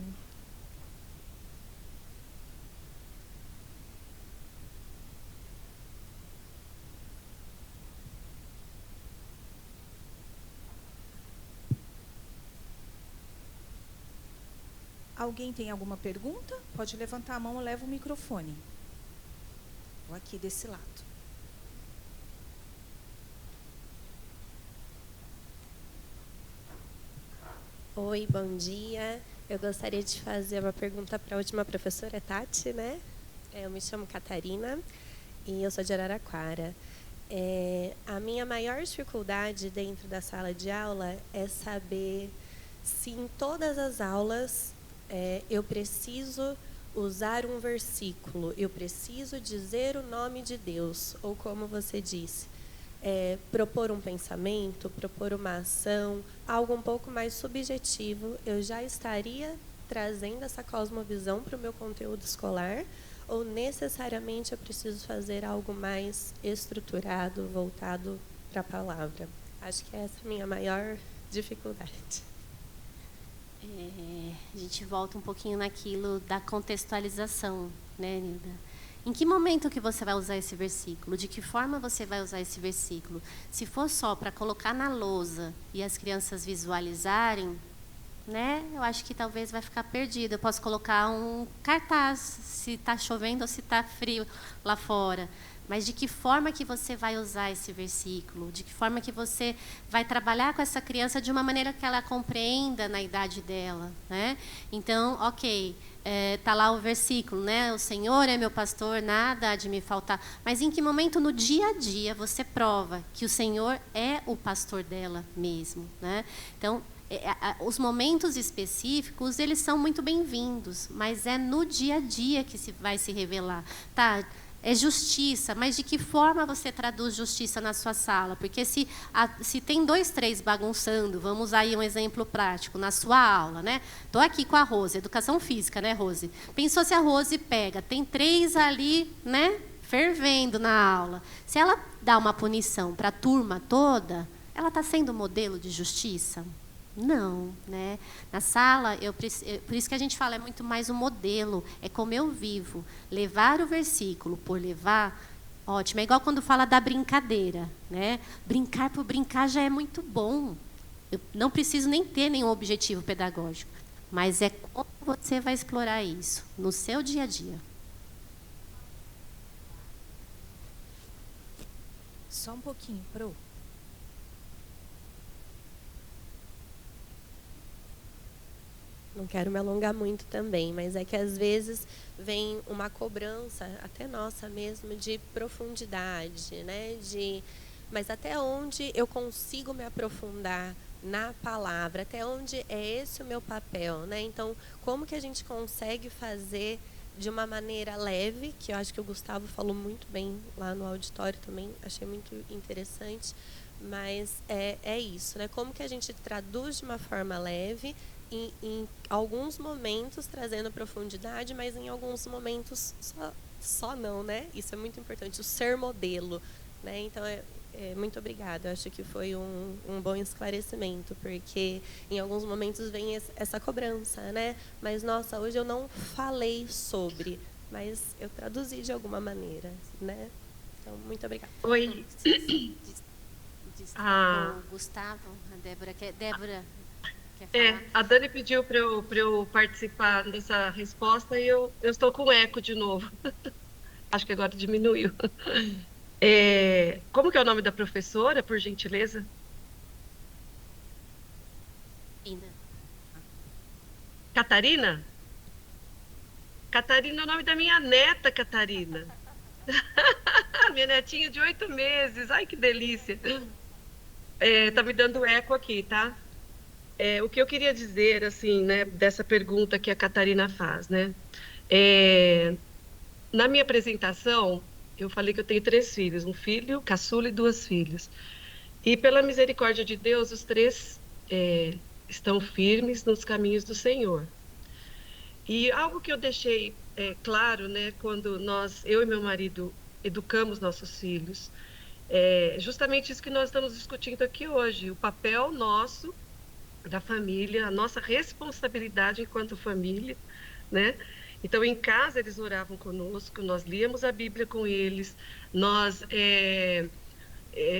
Alguém tem alguma pergunta? Pode levantar a mão, eu levo o microfone. Vou aqui desse lado. Oi, bom dia. Eu gostaria de fazer uma pergunta para a última professora, Tati, né? Eu me chamo Catarina e eu sou de Araraquara. A minha maior dificuldade dentro da sala de aula é saber se em todas as aulas eu preciso usar um versículo, eu preciso dizer o nome de Deus, ou como você disse, propor um pensamento, propor uma ação, algo um pouco mais subjetivo, eu já estaria trazendo essa cosmovisão para o meu conteúdo escolar, ou necessariamente eu preciso fazer algo mais estruturado, voltado para a palavra? Acho que essa é a minha maior dificuldade. A gente volta um pouquinho naquilo da contextualização, né, Nilda? Em que momento que você vai usar esse versículo? De que forma você vai usar esse versículo? Se for só para colocar na lousa e as crianças visualizarem, né, eu acho que talvez vai ficar perdido. Eu posso colocar um cartaz, se está chovendo ou se está frio lá fora. Mas de que forma que você vai usar esse versículo? De que forma que você vai trabalhar com essa criança de uma maneira que ela compreenda na idade dela, né? Então, ok, tá lá o versículo, né? O Senhor é meu pastor, nada há de me faltar. Mas em que momento no dia a dia você prova que o Senhor é o pastor dela mesmo, né? Então, os momentos específicos, eles são muito bem-vindos, mas é no dia a dia que vai se revelar. Tá? É justiça, mas de que forma você traduz justiça na sua sala? Porque se tem 2, 3 bagunçando, vamos usar aí um exemplo prático, na sua aula, né? Estou aqui com a Rose, educação física, né, Rose? Pensou se a Rose pega, tem 3 ali, né, fervendo na aula. Se ela dá uma punição para a turma toda, ela está sendo modelo de justiça? Não, né? Na sala, por isso que a gente fala, é muito mais um modelo, é como eu vivo. Levar o versículo por levar, ótimo. É igual quando fala da brincadeira, né? Brincar por brincar já é muito bom. Eu não preciso nem ter nenhum objetivo pedagógico, mas é como você vai explorar isso no seu dia a dia. Só um pouquinho, Pro. não quero me alongar muito também, mas é que às vezes vem uma cobrança, até nossa mesmo, de profundidade, né? Mas até onde eu consigo me aprofundar na palavra, até onde é esse o meu papel, né? Então, como que a gente consegue fazer de uma maneira leve, que eu acho que o Gustavo falou muito bem lá no auditório também, achei muito interessante, mas é isso, né? Como que a gente traduz de uma forma leve, em alguns momentos trazendo profundidade, mas em alguns momentos só não, né? Isso é muito importante, o ser modelo, né? Então, muito obrigada. Eu acho que foi um bom esclarecimento, porque em alguns momentos vem essa cobrança, né? Mas, nossa, hoje eu não falei sobre, mas eu traduzi de alguma maneira, né? Então, muito obrigada. Oi. O Gustavo, a Débora quer falar? A Dani pediu para eu participar dessa resposta e eu estou com eco de novo. Acho que agora diminuiu. Como que é o nome da professora, por gentileza? Catarina? Catarina é o nome da minha neta, Catarina. Minha netinha de 8 meses. Ai, que delícia. Tá me dando eco aqui, tá? O que eu queria dizer, assim, né, dessa pergunta que a Catarina faz, né? Na minha apresentação, eu falei que eu tenho 3 filhos, um filho, caçula e 2 filhas. E pela misericórdia de Deus, os 3 estão firmes nos caminhos do Senhor. E algo que eu deixei claro, né, quando eu e meu marido educamos nossos filhos, justamente isso que nós estamos discutindo aqui hoje, o papel nosso da família, a nossa responsabilidade enquanto família, né? Então, em casa, eles oravam conosco, nós líamos a Bíblia com eles, nós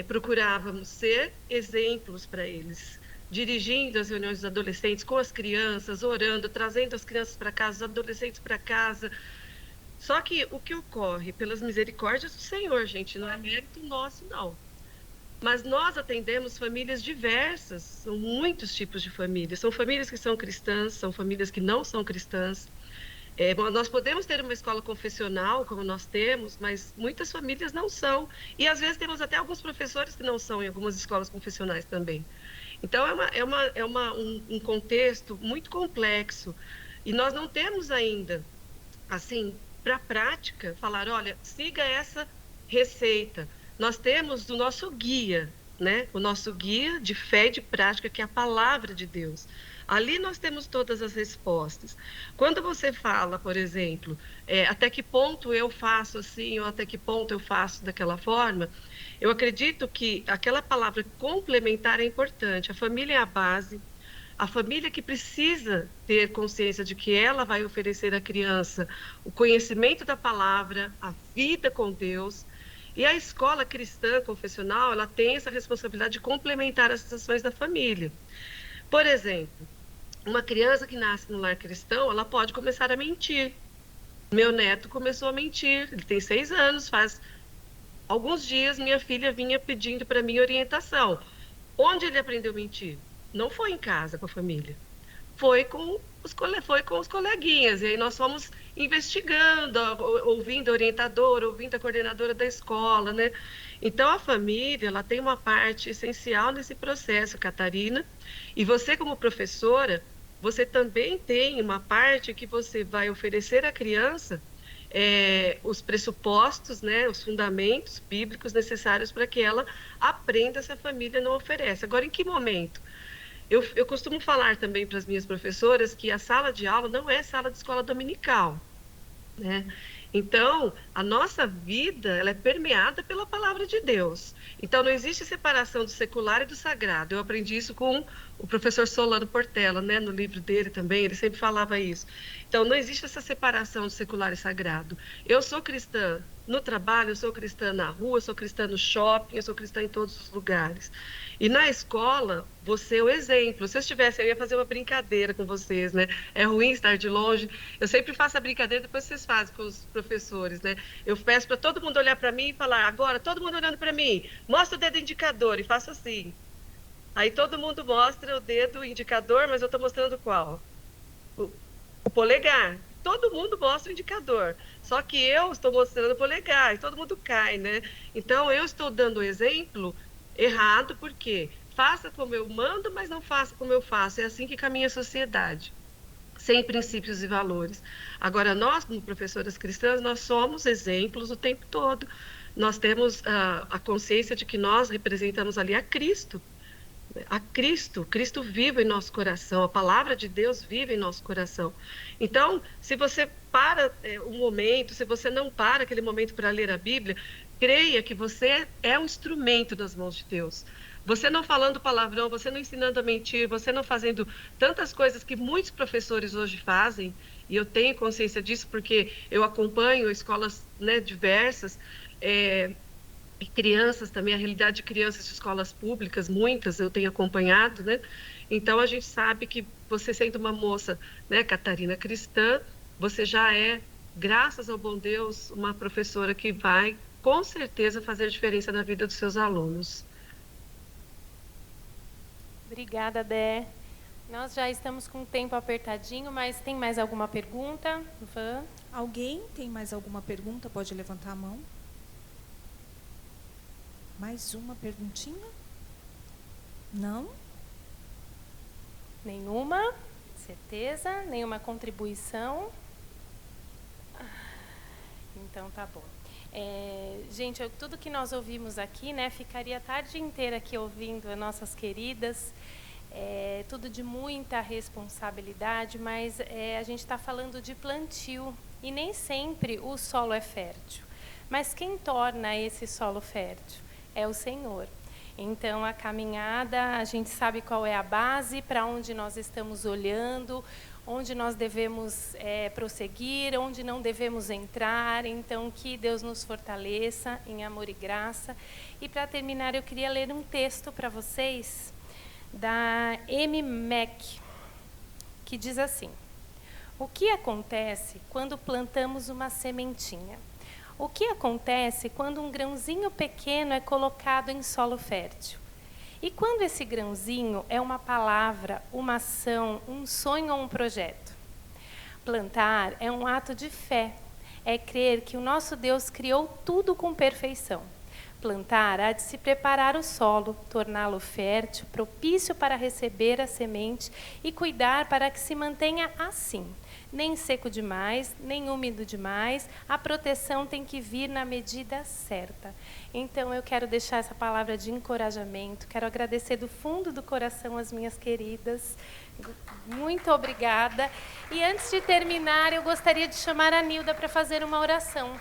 procurávamos ser exemplos para eles, dirigindo as reuniões dos adolescentes com as crianças, orando, trazendo as crianças para casa, os adolescentes para casa. Só que o que ocorre, pelas misericórdias do Senhor, gente, não é mérito nosso, não. Mas nós atendemos famílias diversas, são muitos tipos de famílias. São famílias que são cristãs, são famílias que não são cristãs. Nós podemos ter uma escola confessional, como nós temos, mas muitas famílias não são. E às vezes temos até alguns professores que não são em algumas escolas confessionais também. Então um contexto muito complexo. E nós não temos ainda, assim, para a prática, falar, olha, siga essa receita. Nós temos o nosso guia, né? O nosso guia de fé e de prática, que é a palavra de Deus. Ali nós temos todas as respostas. Quando você fala, por exemplo, até que ponto eu faço assim, ou até que ponto eu faço daquela forma, eu acredito que aquela palavra complementar é importante. A família é a base. A família que precisa ter consciência de que ela vai oferecer à criança o conhecimento da palavra, a vida com Deus. E a escola cristã confessional, ela tem essa responsabilidade de complementar as ações da família. Por exemplo, uma criança que nasce no lar cristão, ela pode começar a mentir. Meu neto começou a mentir, ele tem 6 anos, faz alguns dias minha filha vinha pedindo para mim orientação. Onde ele aprendeu a mentir? Não foi em casa com a família, foi com os coleguinhas. E aí nós fomos investigando, ouvindo a orientadora, ouvindo a coordenadora da escola, né? Então a família, ela tem uma parte essencial nesse processo, Catarina. E você, como professora, você também tem uma parte que você vai oferecer à criança os pressupostos, né, os fundamentos bíblicos necessários para que ela aprenda se a família não oferece. Agora, em que momento? Eu costumo falar também para as minhas professoras que a sala de aula não é sala de escola dominical, né? Então, a nossa vida, ela é permeada pela palavra de Deus. Então, não existe separação do secular e do sagrado. Eu aprendi isso com o professor Solano Portela, né? No livro dele também, ele sempre falava isso. Então, não existe essa separação do secular e sagrado. Eu sou cristã no trabalho, eu sou cristã na rua, eu sou cristã no shopping, eu sou cristã em todos os lugares. E na escola, você é o exemplo. Se eu estivesse, eu ia fazer uma brincadeira com vocês, né? É ruim estar de longe. Eu sempre faço a brincadeira, depois vocês fazem com os professores, né? Eu peço para todo mundo olhar para mim e falar, agora, todo mundo olhando para mim, mostra o dedo indicador, e faço assim. Aí todo mundo mostra o dedo indicador, mas eu estou mostrando qual? o polegar. Todo mundo mostra o indicador, só que eu estou mostrando o polegar e todo mundo cai, né? Então, eu estou dando o exemplo errado, porque faça como eu mando, mas não faça como eu faço. É assim que caminha a sociedade, sem princípios e valores. Agora, nós, como professoras cristãs, nós somos exemplos o tempo todo. Nós temos a consciência de que nós representamos ali a Cristo. Cristo vive em nosso coração, a palavra de Deus vive em nosso coração. Então, se você para um momento, se você não para aquele momento para ler a Bíblia, creia que você é um instrumento das mãos de Deus. Você não falando palavrão, você não ensinando a mentir, você não fazendo tantas coisas que muitos professores hoje fazem, e eu tenho consciência disso porque eu acompanho escolas, né, diversas, e crianças também, a realidade de crianças de escolas públicas, muitas eu tenho acompanhado, né? Então a gente sabe que você sendo uma moça, né, Catarina, cristã, você já é, graças ao bom Deus, uma professora que vai, com certeza, fazer diferença na vida dos seus alunos. Obrigada, Dé. Nós já estamos com o tempo apertadinho, mas tem mais alguma pergunta? Van? Alguém tem mais alguma pergunta? Pode levantar a mão. Mais uma perguntinha? Não? Nenhuma? Certeza? Nenhuma contribuição? Então, tá bom. Gente, tudo que nós ouvimos aqui, né, ficaria a tarde inteira aqui ouvindo as nossas queridas, tudo de muita responsabilidade, mas a gente está falando de plantio e nem sempre o solo é fértil. Mas quem torna esse solo fértil? É o Senhor. Então, a caminhada, a gente sabe qual é a base, para onde nós estamos olhando, onde nós devemos prosseguir, onde não devemos entrar. Então, que Deus nos fortaleça em amor e graça. E, para terminar, eu queria ler um texto para vocês, da Amy Mack, que diz assim: o que acontece quando plantamos uma sementinha? O que acontece quando um grãozinho pequeno é colocado em solo fértil? E quando esse grãozinho é uma palavra, uma ação, um sonho ou um projeto? Plantar é um ato de fé, é crer que o nosso Deus criou tudo com perfeição. Plantar há de se preparar o solo, torná-lo fértil, propício para receber a semente e cuidar para que se mantenha assim. Nem seco demais, nem úmido demais, a proteção tem que vir na medida certa. Então, eu quero deixar essa palavra de encorajamento, quero agradecer do fundo do coração as minhas queridas, muito obrigada. E antes de terminar, eu gostaria de chamar a Nilda para fazer uma oração.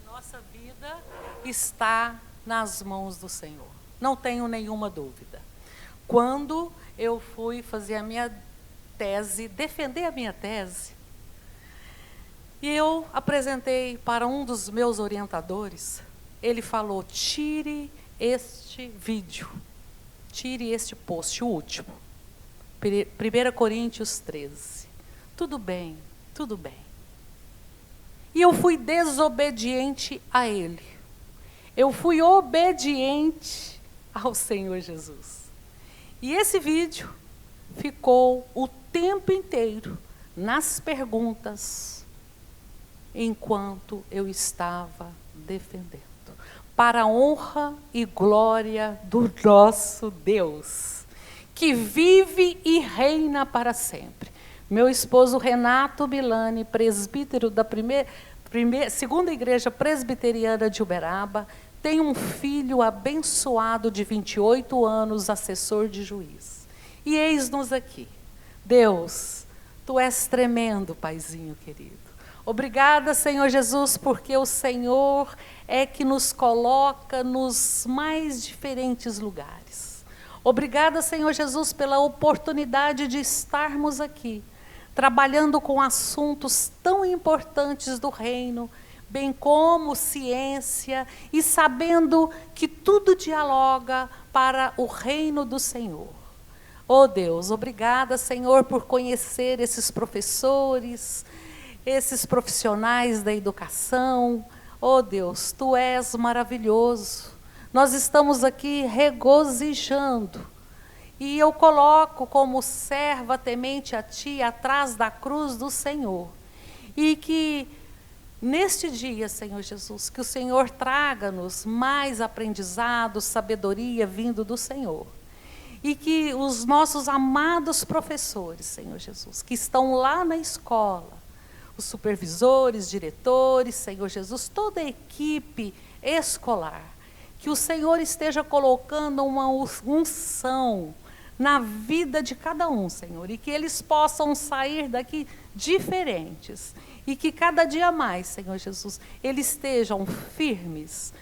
Nossa vida está nas mãos do Senhor, não tenho nenhuma dúvida. Quando eu fui fazer a minha tese, defender a minha tese, e eu apresentei para um dos meus orientadores, ele falou: tire este vídeo, tire este post, o último, 1 Coríntios 13. Tudo bem, tudo bem. E eu fui desobediente a Ele. Eu fui obediente ao Senhor Jesus. E esse vídeo ficou o tempo inteiro nas perguntas, enquanto eu estava defendendo. Para a honra e glória do nosso Deus, que vive e reina para sempre. Meu esposo Renato Milani, presbítero da segunda igreja presbiteriana de Uberaba, tem um filho abençoado de 28 anos, assessor de juiz. E eis-nos aqui. Deus, Tu és tremendo, Paizinho querido. Obrigada, Senhor Jesus, porque o Senhor é que nos coloca nos mais diferentes lugares. Obrigada, Senhor Jesus, pela oportunidade de estarmos aqui, trabalhando com assuntos tão importantes do reino, bem como ciência, e sabendo que tudo dialoga para o reino do Senhor. Oh Deus, obrigada, Senhor, por conhecer esses professores, esses profissionais da educação. Oh Deus, Tu és maravilhoso. Nós estamos aqui regozijando. E eu coloco como serva temente a Ti atrás da cruz do Senhor. E que neste dia, Senhor Jesus, que o Senhor traga-nos mais aprendizado, sabedoria vindo do Senhor. E que os nossos amados professores, Senhor Jesus, que estão lá na escola, os supervisores, diretores, Senhor Jesus, toda a equipe escolar, que o Senhor esteja colocando uma unção na vida de cada um, Senhor, e que eles possam sair daqui diferentes, e que cada dia mais, Senhor Jesus, eles estejam firmes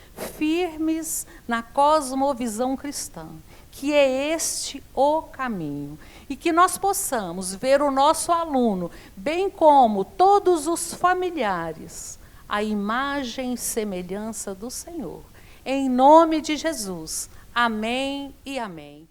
na cosmovisão cristã, que é este o caminho, e que nós possamos ver o nosso aluno, bem como todos os familiares, a imagem e semelhança do Senhor. Em nome de Jesus. Amém e amém.